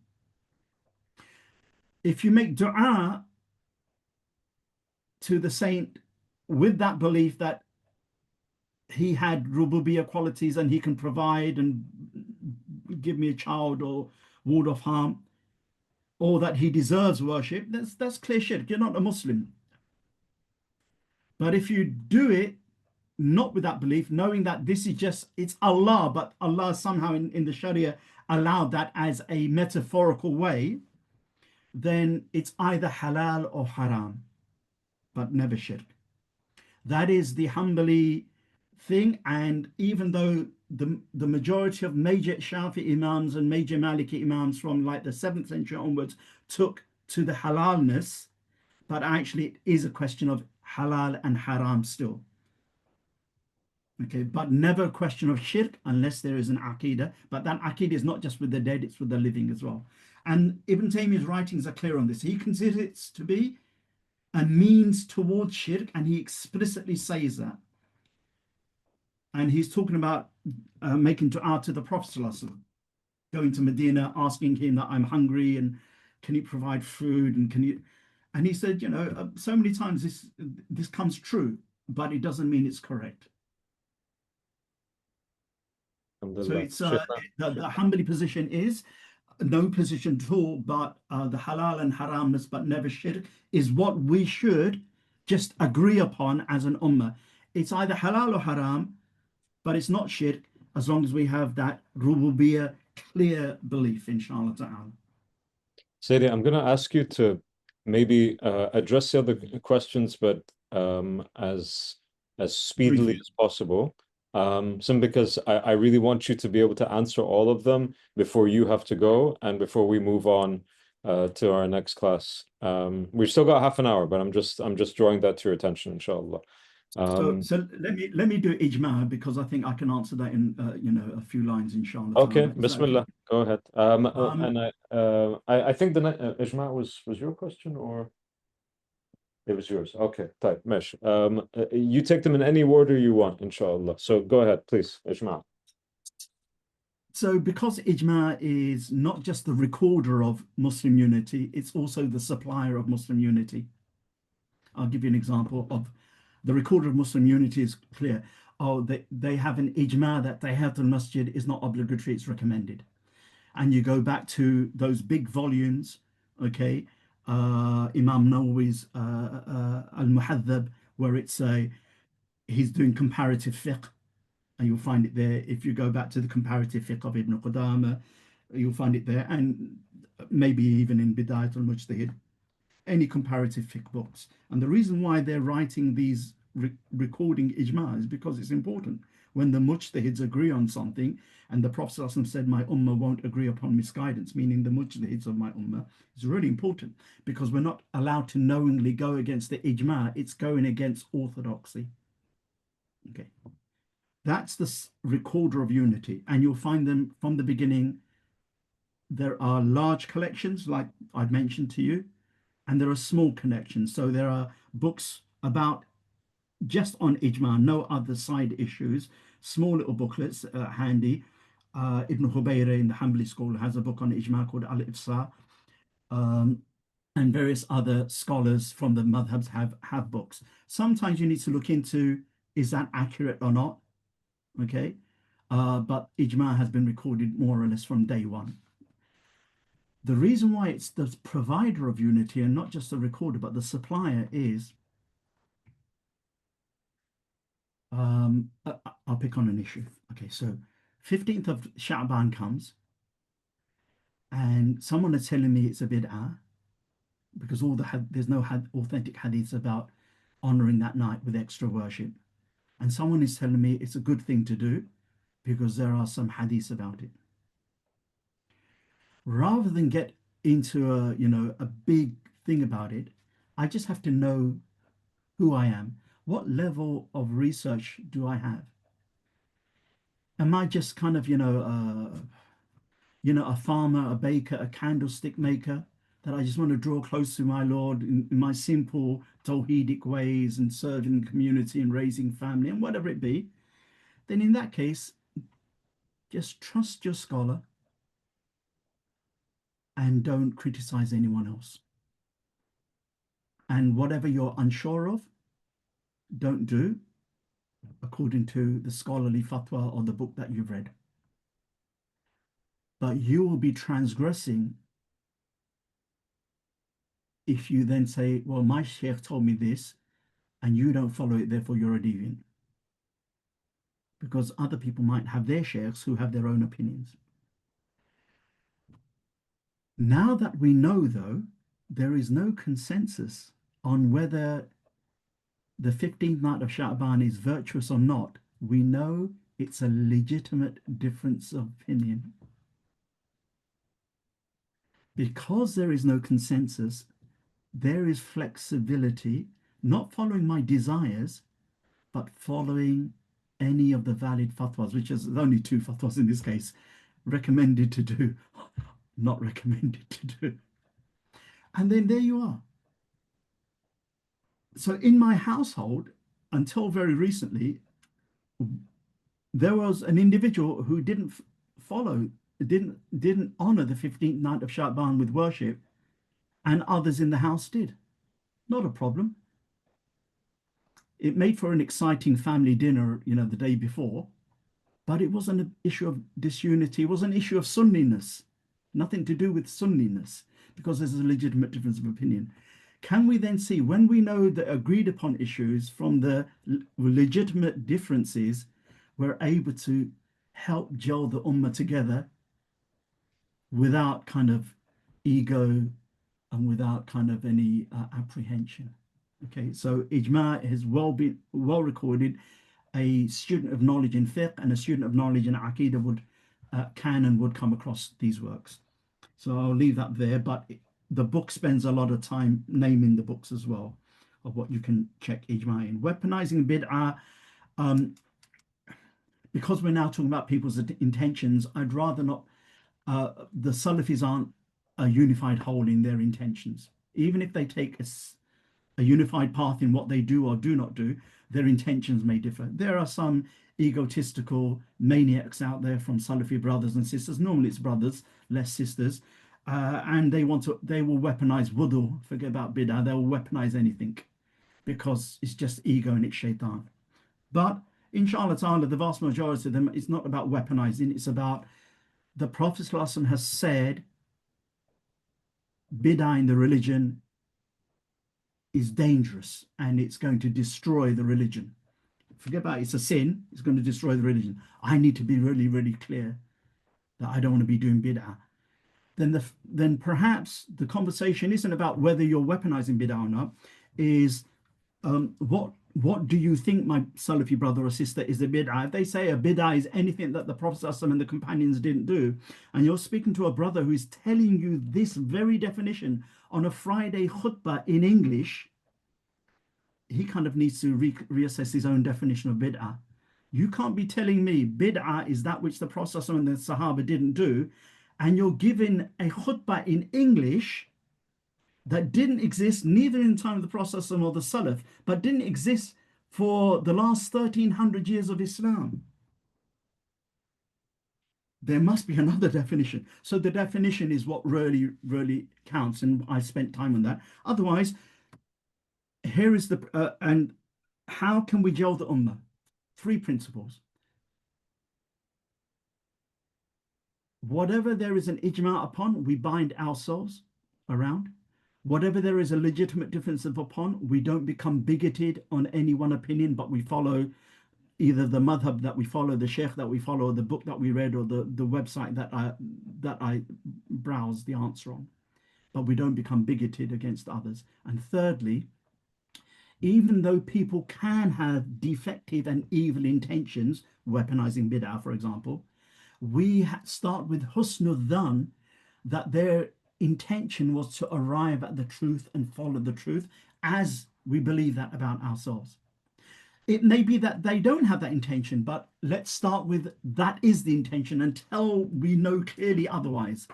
If you make dua to the saint with that belief that he had rububiyyah qualities and he can provide and give me a child or ward off harm, or that he deserves worship, that's clear shirk. You're not a Muslim. But if you do it not with that belief, knowing that this is just, it's Allah, but Allah somehow in the Sharia allowed that as a metaphorical way, then it's either halal or haram, but never shirk. That is the Hanbali thing. And even though the majority of major Shafi Imams and major Maliki Imams from like the 7th century onwards took to the halalness, but actually it is a question of halal and haram still. Okay, but never a question of shirk unless there is an aqidah. But that aqidah is not just with the dead, it's with the living as well. And Ibn Taymiyyah's writings are clear on this. He considers it to be a means towards shirk, and he explicitly says that. And he's talking about making dua to the Prophet ﷺ, going to Medina, asking him that I'm hungry and can you provide food, and can you, and he said, you know, so many times this comes true, but it doesn't mean it's correct. So it's the Hanbali position is no position at all, but the halal and haramness, but never shirk, is what we should just agree upon as an ummah. It's either halal or haram, but it's not shirk as long as we have that rububiyyah clear belief, inshallah ta'ala. Sayyidi, I'm going to ask you to maybe address the other questions, but as speedily as possible. Simply because I really want you to be able to answer all of them before you have to go and before we move on to our next class. We've still got half an hour, but I'm just drawing that to your attention, inshallah. So let me do ijma, because I think I can answer that in you know, a few lines, inshallah. Okay, Bismillah, go ahead. And I think the ijma was your question, or it was yours. Okay, type mesh. You take them in any order you want, inshallah. So go ahead, please, ijma. So because ijma is not just the recorder of Muslim unity, it's also the supplier of Muslim unity. I'll give you an example of the recorder of Muslim unity is clear. Oh, they have an ijma that Tahiyatul Masjid is not obligatory, it's recommended. And you go back to those big volumes, okay, Imam Nawawi's Al-Muhadhab, where it's he's doing comparative fiqh, and you'll find it there. If you go back to the comparative fiqh of Ibn Qudama, you'll find it there, and maybe even in Bidayat al-Mujtahid, any comparative fiqh books. And the reason why they're writing these recording ijma is because it's important. When the mujtahids agree on something, and the Prophet ﷺ said, my ummah won't agree upon misguidance, meaning the mujtahids of my ummah, is really important, because we're not allowed to knowingly go against the ijma, it's going against orthodoxy. Okay, that's the recorder of unity, and you'll find them from the beginning. There are large collections, like I'd mentioned to you, and there are small connections. So there are books about just on ijma, no other side issues, small little booklets handy. Ibn Hubayra in the Hanbali school has a book on ijma called Al-Ifsa, and various other scholars from the madhabs have books. Sometimes you need to look into, is that accurate or not? Okay, but ijma has been recorded more or less from day one. The reason why it's the provider of unity and not just the recorder, but the supplier is, I'll pick on an issue. Okay, so 15th of Sha'ban comes, and someone is telling me it's a bid'ah, because there's no authentic hadiths about honoring that night with extra worship. And someone is telling me it's a good thing to do because there are some hadiths about it. Rather than get into a big thing about it, I just have to know who I am. What level of research do I have? Am I just kind of a farmer, a baker, a candlestick maker, that I just want to draw close to my Lord in my simple Tawhidic ways and serving the community and raising family and whatever it be? Then in that case, just trust your scholar and don't criticize anyone else. And whatever you're unsure of, don't do according to the scholarly fatwa or the book that you've read. But you will be transgressing if you then say, well, my sheikh told me this, and you don't follow it, therefore you're a deviant. Because other people might have their sheikhs who have their own opinions. Now that we know, though, there is no consensus on whether the 15th night of Sha'ban is virtuous or not, we know it's a legitimate difference of opinion. Because there is no consensus, there is flexibility, not following my desires, but following any of the valid fatwas, which is only 2 fatwas in this case, recommended to do, not recommended to do. And then there you are. So in my household, until very recently, there was an individual who didn't honor the 15th night of Sha'ban with worship, and others in the house did. Not a problem. It made for an exciting family dinner, the day before, but it wasn't an issue of disunity. It was an issue of Sunniness, nothing to do with Sunniness, because there's a legitimate difference of opinion. Can we then see, when we know the agreed upon issues from the legitimate differences, we're able to help gel the ummah together without kind of ego and without kind of any apprehension. Okay, so ijma has well recorded. A student of knowledge in fiqh and a student of knowledge in aqidah would come across these works. So I'll leave that there, but the book spends a lot of time naming the books as well of what you can check ijma in. Weaponizing bid'ah, because we're now talking about people's intentions, I'd rather not, the Salafis aren't a unified whole in their intentions. Even if they take a unified path in what they do or do not do, their intentions may differ. There are some egotistical maniacs out there from Salafi brothers and sisters. Normally it's brothers, less sisters. And they will weaponize wudu, forget about bid'ah, they'll weaponize anything because it's just ego and it's shaitan. But inshallah ta'ala, the vast majority of them, it's not about weaponizing, it's about the Prophet ﷺ has said bid'ah in the religion is dangerous and it's going to destroy the religion. Forget about it, it's a sin, it's going to destroy the religion. I need to be really, really clear that I don't want to be doing bid'ah. Then perhaps the conversation isn't about whether you're weaponizing bid'ah or not, is what do you think, my Salafi brother or sister, is a bid'ah? If they say a bid'ah is anything that the Prophet ﷺ and the companions didn't do, and you're speaking to a brother who is telling you this very definition on a Friday khutbah in English, he kind of needs to reassess his own definition of bid'ah. You can't be telling me bid'ah is that which the Prophet ﷺ and the Sahaba didn't do, and you're giving a khutbah in English that didn't exist neither in the time of the Prophet ﷺ or the Salaf, but didn't exist for the last 1300 years of Islam. There must be another definition. So the definition is what really, really counts, and I spent time on that. Otherwise, here is and how can we gel the ummah? 3 principles. Whatever there is an ijma upon, we bind ourselves around. Whatever there is a legitimate difference upon, we don't become bigoted on any one opinion, but we follow either the madhab that we follow, the sheikh that we follow, or the book that we read, or the website that I browse the answer on. but we don't become bigoted against others. And thirdly, even though people can have defective and evil intentions, weaponizing bid'ah, for example, we start with husnul dhan, that their intention was to arrive at the truth and follow the truth, as we believe that about ourselves. It may be that they don't have that intention, but let's start with that is the intention until we know clearly otherwise.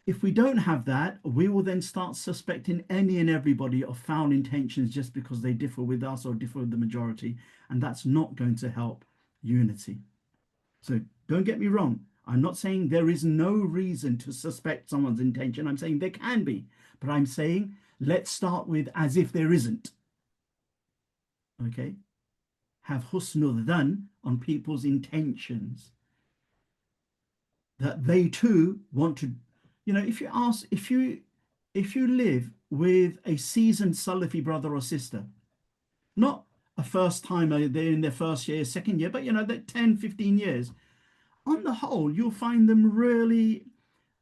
If we don't have that, we will then start suspecting any and everybody of foul intentions just because they differ with us or differ with the majority, and that's not going to help unity. So don't get me wrong. I'm not saying there is no reason to suspect someone's intention. I'm saying there can be, but I'm saying let's start with as if there isn't. Okay? Have husnul dhan on people's intentions, that they too want to, if you ask, if you live with a seasoned Salafi brother or sister, not a first timer, they're in their first year, second year, but they're 10, 15 years, on the whole, you'll find them really,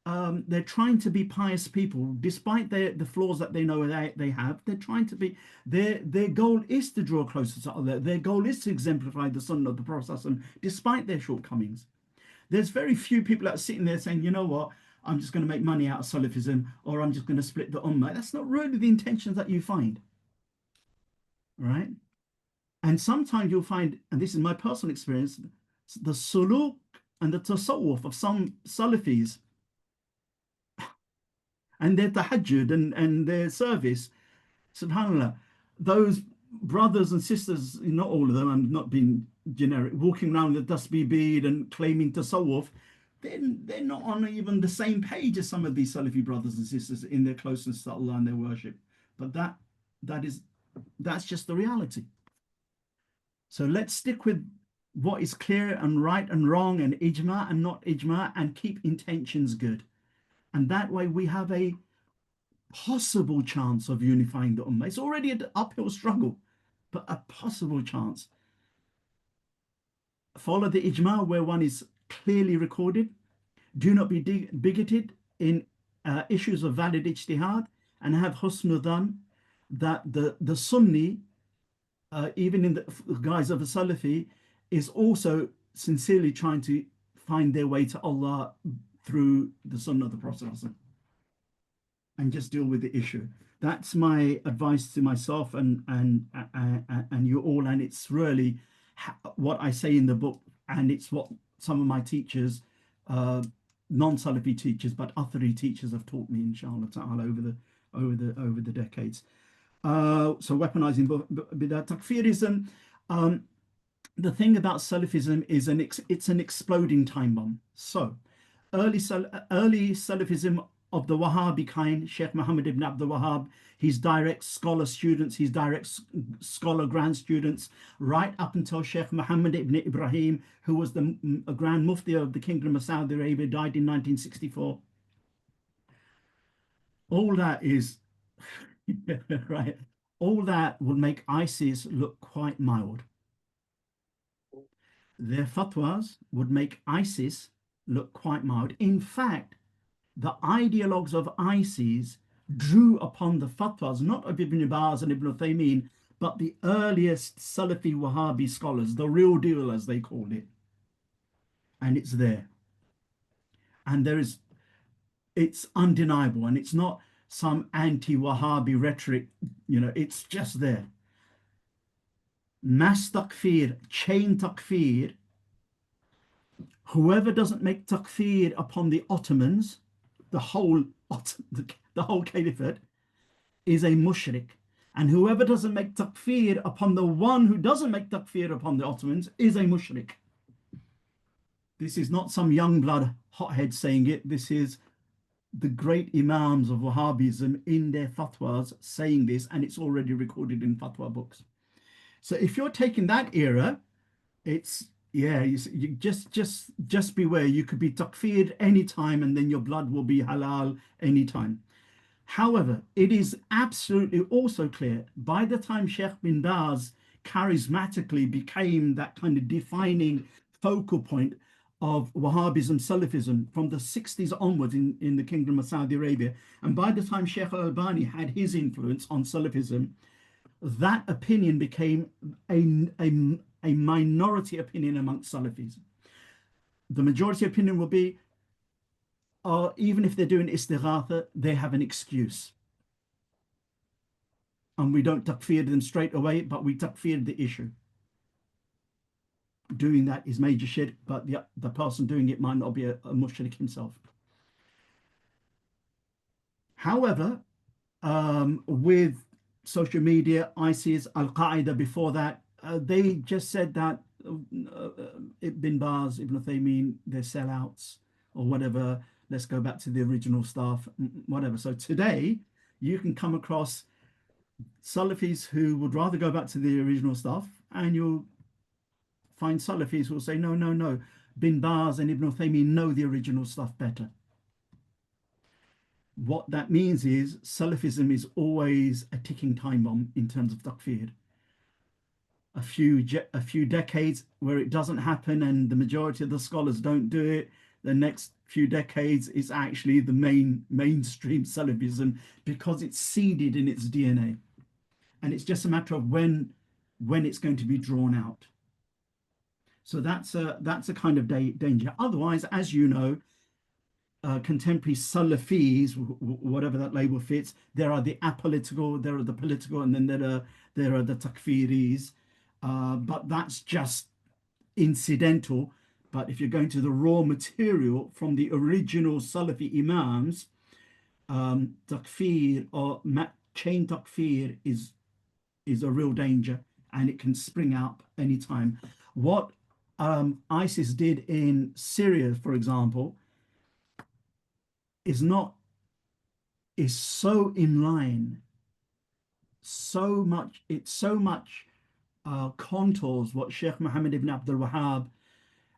they're trying to be pious people, despite the flaws that they know they have. They're trying to be, their goal is to draw closer to Allah. Their goal is to exemplify the Sunnah of the Prophet, despite their shortcomings. There's very few people that are sitting there saying, you know what, I'm just going to make money out of Salafism, or I'm just going to split the Ummah. That's not really the intentions that you find, right? And sometimes you'll find, and this is my personal experience, the suluk and the tasawwuf of some Salafis and their tahajjud and their service, subhanAllah, those brothers and sisters, not all of them, I'm not being generic, walking around with the tasbih bead and claiming tasawwuf, they're not on even the same page as some of these Salafi brothers and sisters in their closeness to Allah and their worship. But that's just the reality. So let's stick with what is clear and right and wrong and ijma and not ijma, and keep intentions good. And that way we have a possible chance of unifying the ummah. It's already an uphill struggle, but a possible chance. Follow the ijma where one is clearly recorded. Do not be bigoted in issues of valid ijtihad, and have husnul dhan that the Sunni, even in the guise of a Salafi, is also sincerely trying to find their way to Allah through the Sunnah of the Prophet, and just deal with the issue. That's my advice to myself and you all, and it's really what I say in the book, and it's what some of my teachers, non-Salafi teachers, but Athari teachers have taught me, inshallah ta'ala, over the decades. So weaponizing bid'ah, takfirism. The thing about Salafism is it's an exploding time bomb. So early Salafism of the Wahhabi kind, Sheikh Muhammad ibn Abdul Wahhab, his direct scholar students, his direct scholar grand students, right up until Sheikh Muhammad ibn Ibrahim, who was the Grand Mufti of the Kingdom of Saudi Arabia, died in 1964. All that is, right, all that will make ISIS look quite mild. Their fatwas would make ISIS look quite mild. In fact, the ideologues of ISIS drew upon the fatwas, not of Ibn Baz and Ibn Uthaymeen, but the earliest Salafi Wahhabi scholars, the real deal as they called it. And it's there. And it's undeniable, and it's not some anti-Wahhabi rhetoric, it's just there. Mass takfir, chain takfir. Whoever doesn't make takfir upon the Ottomans, the whole caliphate, is a mushrik. And whoever doesn't make takfir upon the one who doesn't make takfir upon the Ottomans is a mushrik. This is not some young blood hothead saying it. This is the great imams of Wahhabism in their fatwas saying this, and it's already recorded in fatwa books. So if you're taking that era, it's, yeah, you just beware. You could be takfir anytime, and then your blood will be halal anytime. However, it is absolutely also clear, by the time Sheikh bin Baz charismatically became that kind of defining focal point of Wahhabism, Salafism from the 60s onwards in the Kingdom of Saudi Arabia. And by the time Sheikh Al-Albani had his influence on Salafism, that opinion became a minority opinion amongst Salafis. The majority opinion will be, even if they're doing istighatha, they have an excuse. And we don't takfir them straight away, but we takfir the issue. Doing that is major shirk, but the person doing it might not be a mushrik himself. However, with social media, ISIS, Al-Qaeda before that, they just said that Ibn Baz, Ibn Uthaymeen, they're sellouts or whatever. Let's go back to the original stuff, whatever. So today, you can come across Salafis who would rather go back to the original stuff, and you'll find Salafis who will say, no, no, no, Bin Baz and Ibn Uthaymeen know the original stuff better. What that means is Salafism is always a ticking time bomb in terms of takfir. A few decades where it doesn't happen and the majority of the scholars don't do it. The next few decades is actually the mainstream Salafism because it's seeded in its DNA. And it's just a matter of when it's going to be drawn out. So that's a kind of danger. Otherwise, as you know, contemporary Salafis, whatever that label fits, there are the apolitical, there are the political, and then there are the takfiris. But that's just incidental. But if you're going to the raw material from the original Salafi Imams, takfir or chain takfir is a real danger, and it can spring up anytime. What ISIS did in Syria, for example, is so in line, it so much contours what Sheikh Muhammad ibn Abdul Wahhab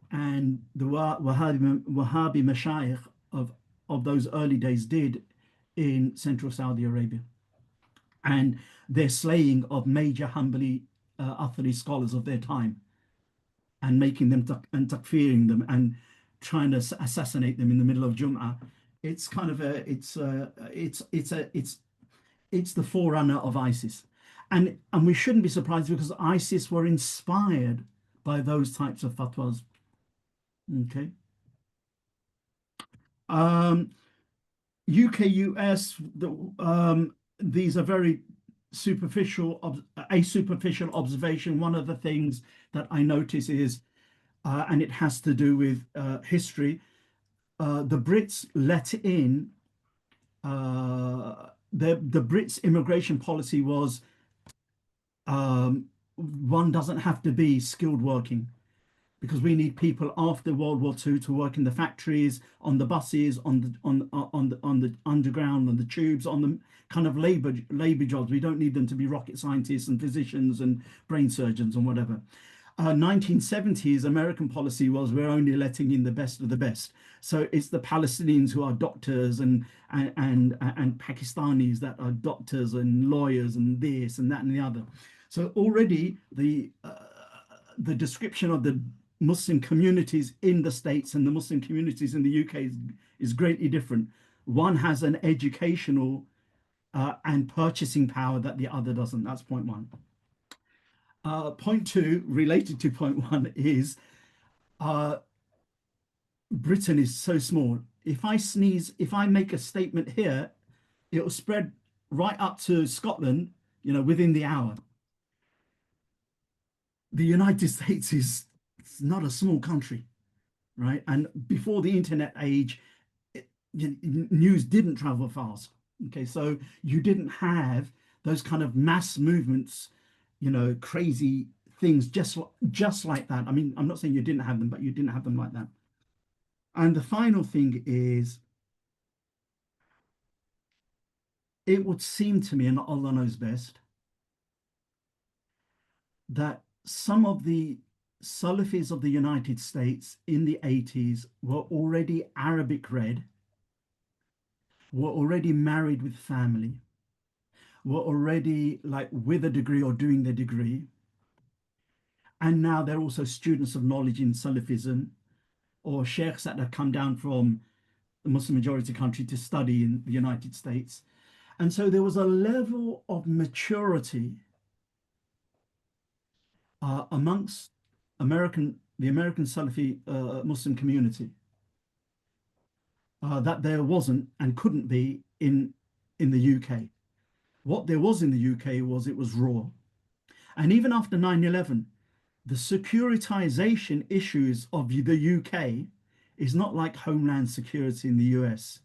and the Wahhabi Mashayikh of those early days did in central Saudi Arabia, and their slaying of major Hanbali Athari scholars of their time, and making them and takfiring them and trying to assassinate them in the middle of Jum'ah. It's kind of it's the forerunner of ISIS, and we shouldn't be surprised because ISIS were inspired by those types of fatwas. Okay. UK, US, these are very superficial, a superficial observation. One of the things that I notice is, and it has to do with history, the Brits let in, the Brits immigration policy was, one doesn't have to be skilled working, because we need people after World War II to work in the factories, on the buses, on the underground, on the tubes, on the kind of labor jobs. We don't need them to be rocket scientists and physicians and brain surgeons and whatever. 1970s American policy was we're only letting in the best of the best. So it's the Palestinians who are doctors and Pakistanis that are doctors and lawyers and this and that and the other. So already the description of the Muslim communities in the States and the Muslim communities in the UK is greatly different. One has an educational and purchasing power that the other doesn't. That's point one. Point two, related to point one, is Britain is so small. If I sneeze, if I make a statement here, it will spread right up to Scotland, within the hour. The United States is not a small country, right? And before the internet age, news didn't travel fast. Okay, so you didn't have those kind of mass movements, crazy things just like that. I mean, I'm not saying you didn't have them, but you didn't have them like that. And the final thing is, it would seem to me, and Allah knows best, that some of the Salafis of the United States in the 80s were already Arabic read, were already married with family, were already like with a degree or doing their degree. And now they're also students of knowledge in Salafism, or sheikhs that have come down from the Muslim majority country to study in the United States. And so there was a level of maturity amongst the American Salafi Muslim community that there wasn't and couldn't be in the UK. What there was in the UK was, it was raw. And even after 9/11, the securitization issues of the UK is not like homeland security in the US.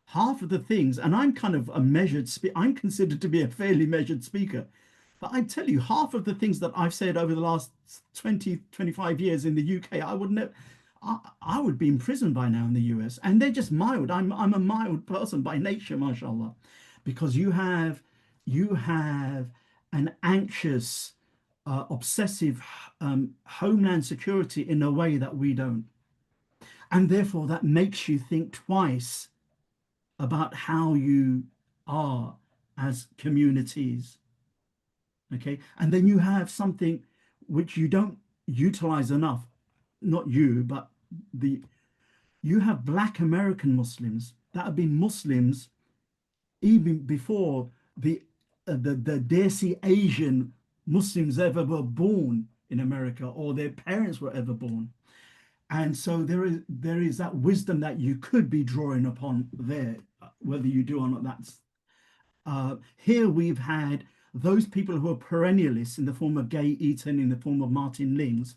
Half of the things, and I'm kind of a measured I'm considered to be a fairly measured speaker, but I tell you, half of the things that I've said over the last 20, 25 years in the UK, I wouldn't have, I would be in prison by now in the US. And they're just mild. I'm a mild person by nature, mashallah, because you have an anxious, obsessive homeland security in a way that we don't. And therefore that makes you think twice about how you are as communities. Okay, and then you have something which you don't utilize enough, not you, but you have Black American Muslims that have been Muslims even before the Desi Asian Muslims ever were born in America, or their parents were ever born. And so there is that wisdom that you could be drawing upon there, whether you do or not. That's here we've had those people who are perennialists in the form of Gay Eaton, in the form of Martin Lings,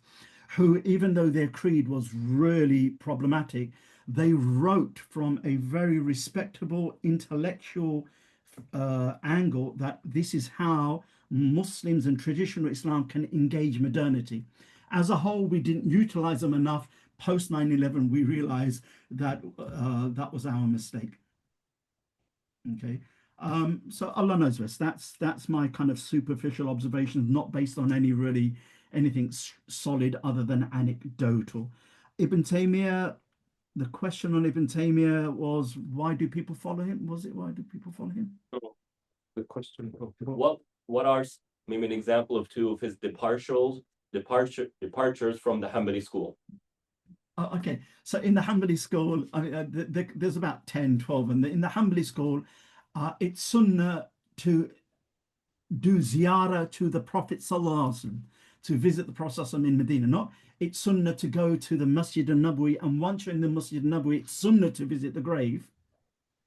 who, even though their creed was really problematic, they wrote from a very respectable intellectual angle that this is how Muslims and traditional Islam can engage modernity. As a whole, we didn't utilize them enough. Post 9/11, we realized that that was our mistake. Okay, so Allah knows best. That's my kind of superficial observations, not based on anything solid other than anecdotal. Ibn Taymiyyah, the question on Ibn Taymiyyah was, why do people follow him? Was it, why do people follow him? The question. What are maybe an example of two of his departures from the Hanbali school? Okay, so in the Hanbali school, I mean, there's about 10, 12, and in the Hanbali school, it's sunnah to do ziyarah to the Prophet Sallallahu Alaihi Wasallam, to visit the Prophet in Medina. Not it's sunnah to go to the Masjid al-Nabawi, and once you're in the Masjid al-Nabawi, it's sunnah to visit the grave.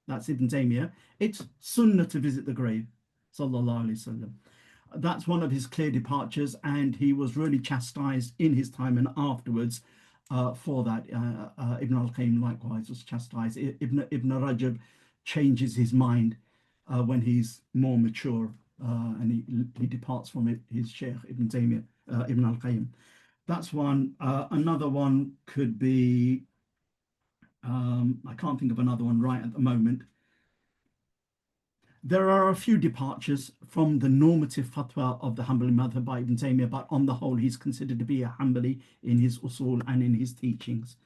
That's Ibn Taymiyyah. It's sunnah to visit the grave, Sallallahu Alaihi Wasallam. That's one of his clear departures, and he was really chastised in his time and afterwards for that. Ibn al-Qayyim likewise was chastised. Ibn Rajab changes his mind when he's more mature, and he departs from it, his Sheikh Ibn Taymiyyah, Ibn al-Qayyim. That's one. Another one could be, I can't think of another one right at the moment. There are a few departures from the normative fatwa of the Hanbali madhab by Ibn Taymiyyah, but on the whole, he's considered to be a Hanbali in his usul and in his teachings.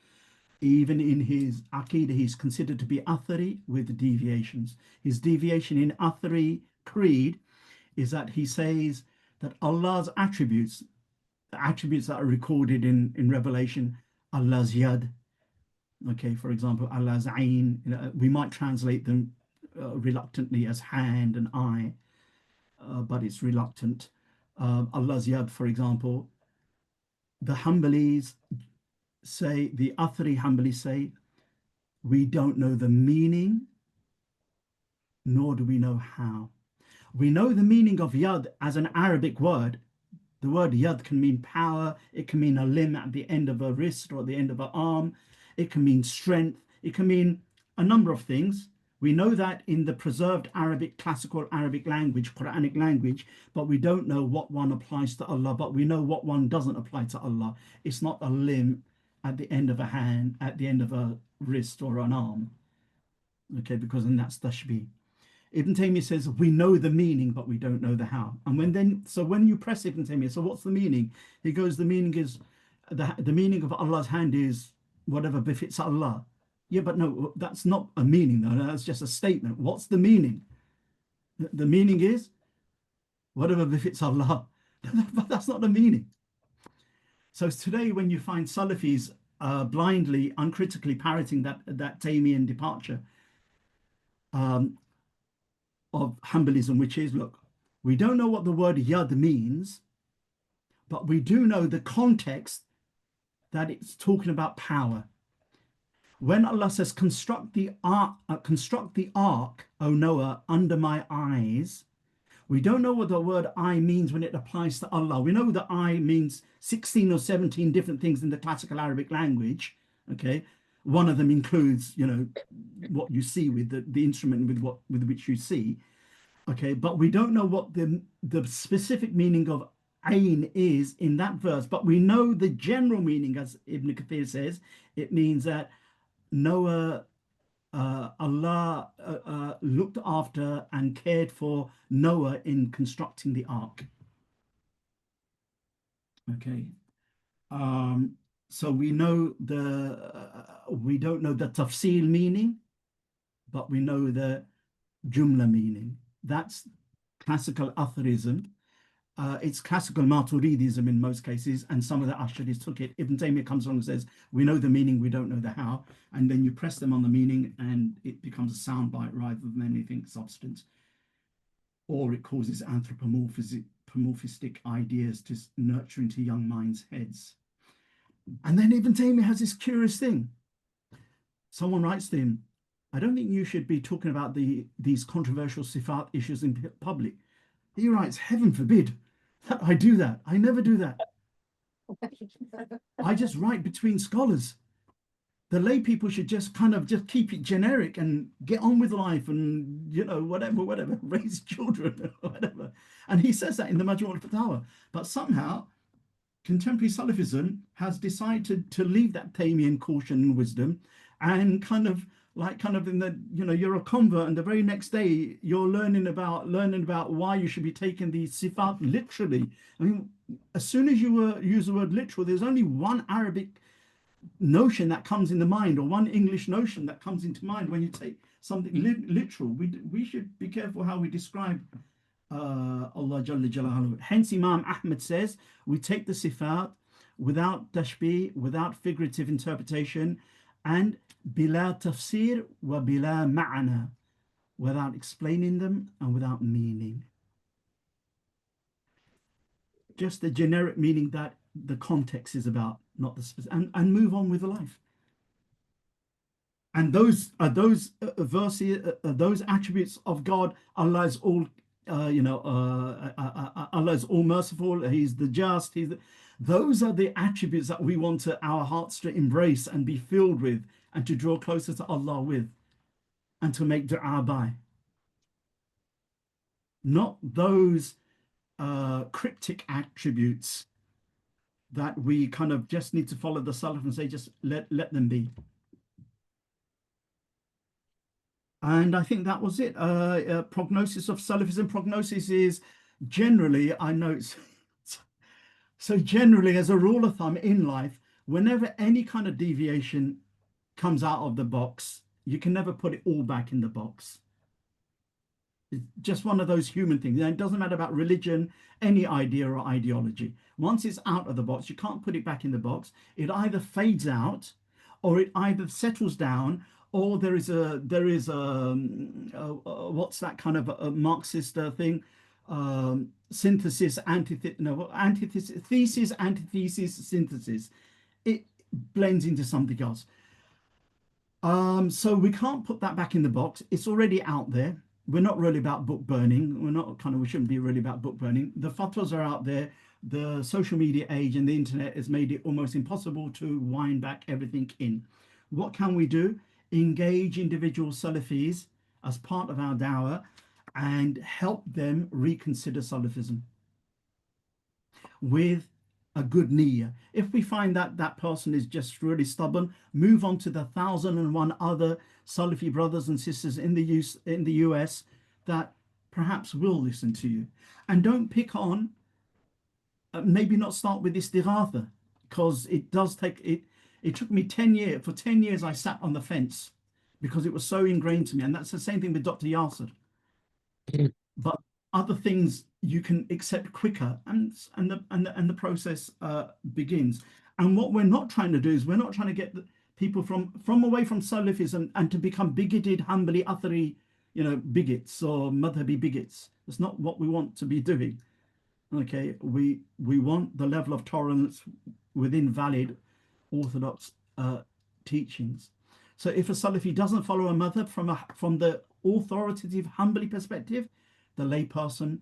Even in his Aqidah, he's considered to be Athari with deviations. His deviation in Athari creed is that he says that Allah's attributes, the attributes that are recorded in Revelation, Allah's yad, okay, for example, Allah's ayn, we might translate them reluctantly as hand and eye, but it's reluctant. Allah's yad, for example, the Hanbalis say, the Athari Hanbalis say, we don't know the meaning, nor do we know how. We know the meaning of yad as an Arabic word. The word yad can mean power, it can mean a limb at the end of a wrist or at the end of an arm, it can mean strength, it can mean a number of things. We know that in the preserved Arabic, classical Arabic language, Quranic language, but we don't know what one applies to Allah, but we know what one doesn't apply to Allah. It's not a limb at the end of a hand, at the end of a wrist or an arm, okay, because then that's tashbih. Ibn Taymiyyah says, we know the meaning, but we don't know the how. And when you press Ibn Taymiyyah, so what's the meaning? He goes, the meaning is, the meaning of Allah's hand is whatever befits Allah. Yeah, but no, that's not a meaning, though. That's just a statement. What's the meaning? The meaning is whatever befits Allah. But that's not the meaning. So today, when you find Salafis blindly, uncritically parroting that Taymian departure of Hanbalism, which is, look, we don't know what the word yad means, but we do know the context that it's talking about power. When Allah says, construct the ark, O Noah, under my eyes, we don't know what the word eye means when it applies to Allah. We know that eye means 16 or 17 different things in the classical Arabic language. Okay. One of them includes, you know, what you see with the instrument with which you see. Okay. But we don't know what the specific meaning of ayn is in that verse. But we know the general meaning, as Ibn Kathir says, it means that Noah, Allah looked after and cared for Noah in constructing the ark. Okay. So we know we don't know the tafsil meaning, but we know the jumla meaning. That's classical Atharism. It's classical Maturidism in most cases, and some of the Ash'aris took it. Ibn Taymiyyah comes along and says, we know the meaning, we don't know the how, and then you press them on the meaning and it becomes a soundbite rather than anything substance. Or it causes anthropomorphistic ideas to nurture into young minds' heads. And then Ibn Taymiyyah has this curious thing. Someone writes to him, I don't think you should be talking about these controversial sifat issues in public. He writes, heaven forbid that I do that. I never do that. I just write between scholars. The lay people should just kind of just keep it generic and get on with life and, you know, whatever, raise children or whatever. And he says that in the Majmu' al-Fatawa. But somehow contemporary Salafism has decided to leave that Taymian caution and wisdom and kind of in the, you know, you're a convert and the very next day you're learning about why you should be taking the sifat literally. I mean, as soon as you use the word literal, there's only one Arabic notion that comes in the mind, or one English notion that comes into mind when you take something literal. We should be careful how we describe Allah Jalla Jalaluhu. Hence Imam Ahmad says we take the sifat without tashbih, without figurative interpretation, and bila tafsir wa bila ma'ana, without explaining them and without meaning. Just the generic meaning that the context is about, not the specific, and move on with life. And those verses, those attributes of God. Allah is all, Allah is all merciful. He's the just. Those are the attributes that we want our hearts to embrace and be filled with, and to draw closer to Allah with, and to make du'a by. Not those cryptic attributes that we kind of just need to follow the Salaf and say, just let them be. And I think that was it. Prognosis of Salafism. Prognosis is generally, I know it's, so generally as a rule of thumb in life, whenever any kind of deviation comes out of the box, you can never put it all back in the box. It's just one of those human things. And it doesn't matter about religion, any idea or ideology. Once it's out of the box, you can't put it back in the box. It either fades out, or it either settles down, or there is what's that kind of a Marxist thing? Synthesis, antithesis, thesis, antithesis, synthesis. It blends into something else. So we can't put that back in the box. It's already out there. We're not really about book burning. We shouldn't be really about book burning. The fatwas are out there. The social media age and the internet has made it almost impossible to wind back everything in. What can we do? Engage individual Salafis as part of our dawah and help them reconsider Salafism with a good niyyah. If we find that that person is just really stubborn, move on to the 1,001 other Salafi brothers and sisters in the US that perhaps will listen to you. And don't pick on, maybe not start with istighatha, because it does take, it took me 10 years, for 10 years I sat on the fence because it was so ingrained to me. And that's the same thing with Dr. Yasser. But other things you can accept quicker, and the process begins. And what we're not trying to do is we're not trying to get people from away from Salafism and to become bigoted, humbly, athari, bigots or madhabi bigots. That's not what we want to be doing. Okay, we want the level of tolerance within valid orthodox teachings. So if a Salafi doesn't follow a madhab from the authoritative, humbly perspective, the layperson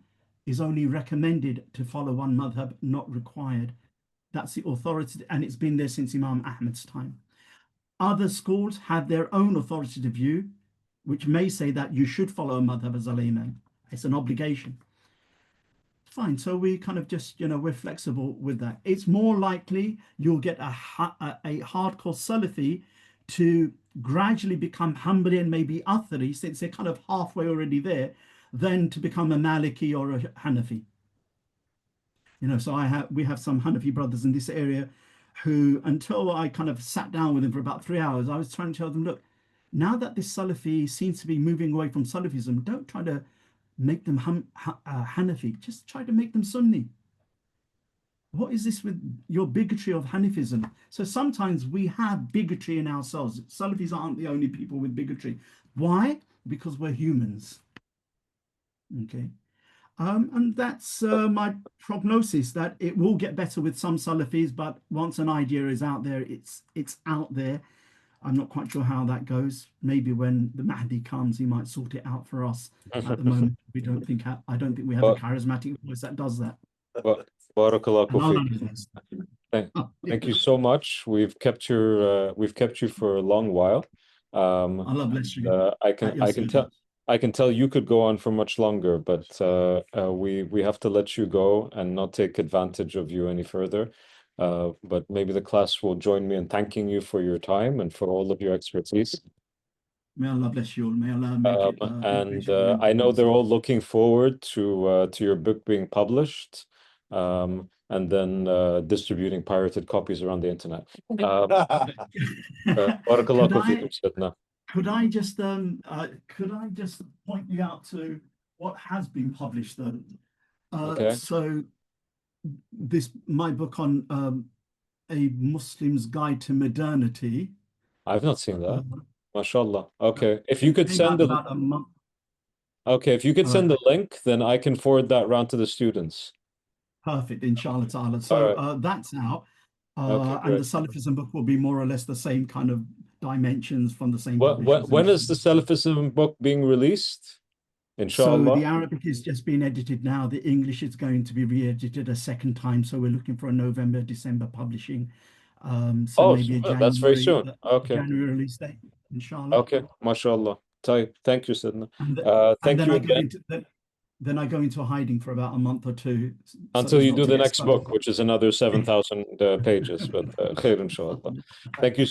is only recommended to follow one madhab, not required. That's the authority, and it's been there since Imam Ahmad's time. Other schools have their own authoritative view, which may say that you should follow a madhab as a layman. It's an obligation. Fine, so we kind of just, we're flexible with that. It's more likely you'll get a hardcore Salafi to gradually become Hanbali and maybe Athari, since they're kind of halfway already there, than to become a Maliki or a Hanafi. So we have some Hanafi brothers in this area who, until I kind of sat down with them for about 3 hours, I was trying to tell them, look, now that this Salafi seems to be moving away from Salafism, don't try to make them Hanafi, just try to make them Sunni. What is this with your bigotry of Hanifism? So sometimes we have bigotry in ourselves. Salafis aren't the only people with bigotry. Why? Because we're humans. Okay. And that's my prognosis, that it will get better with some Salafis, but once an idea is out there, it's out there. I'm not quite sure how that goes. Maybe when the Mahdi comes, he might sort it out for us. At the moment, I don't think we have a charismatic voice that does that. Barakallahu feek. Thank you so much. We've kept you for a long while. Allah bless you. I can tell you could go on for much longer, but we have to let you go and not take advantage of you any further. But maybe the class will join me in thanking you for your time and for all of your expertise. May Allah bless you all. May Allah make it. And I know they're all looking forward to your book being published, and then distributing pirated copies around the internet. Barakallahu feekum, Sayyidina. Could I just point you out to what has been published though? Okay. So my book on a Muslim's Guide to Modernity. I've not seen that. MashaAllah. Okay. If you could send about a month. Okay, if you could send the link, then I can forward that round to the students. Perfect, inshallah ta'ala. So that's out. And the Salafism book will be more or less the same kind of dimensions from the same publishers. When is the Salafism book being released? Inshallah. So the Arabic is just being edited now. The English is going to be re-edited a second time. So we're looking for a November, December publishing. So maybe a January, that's very soon. Okay. January release date, inshallah. Okay, mashallah. Thank you, Sidna. Thank you again. Then I go into hiding for about a month or two. Until you do the next book, which is another 7,000 pages. But khair, inshallah. Thank you so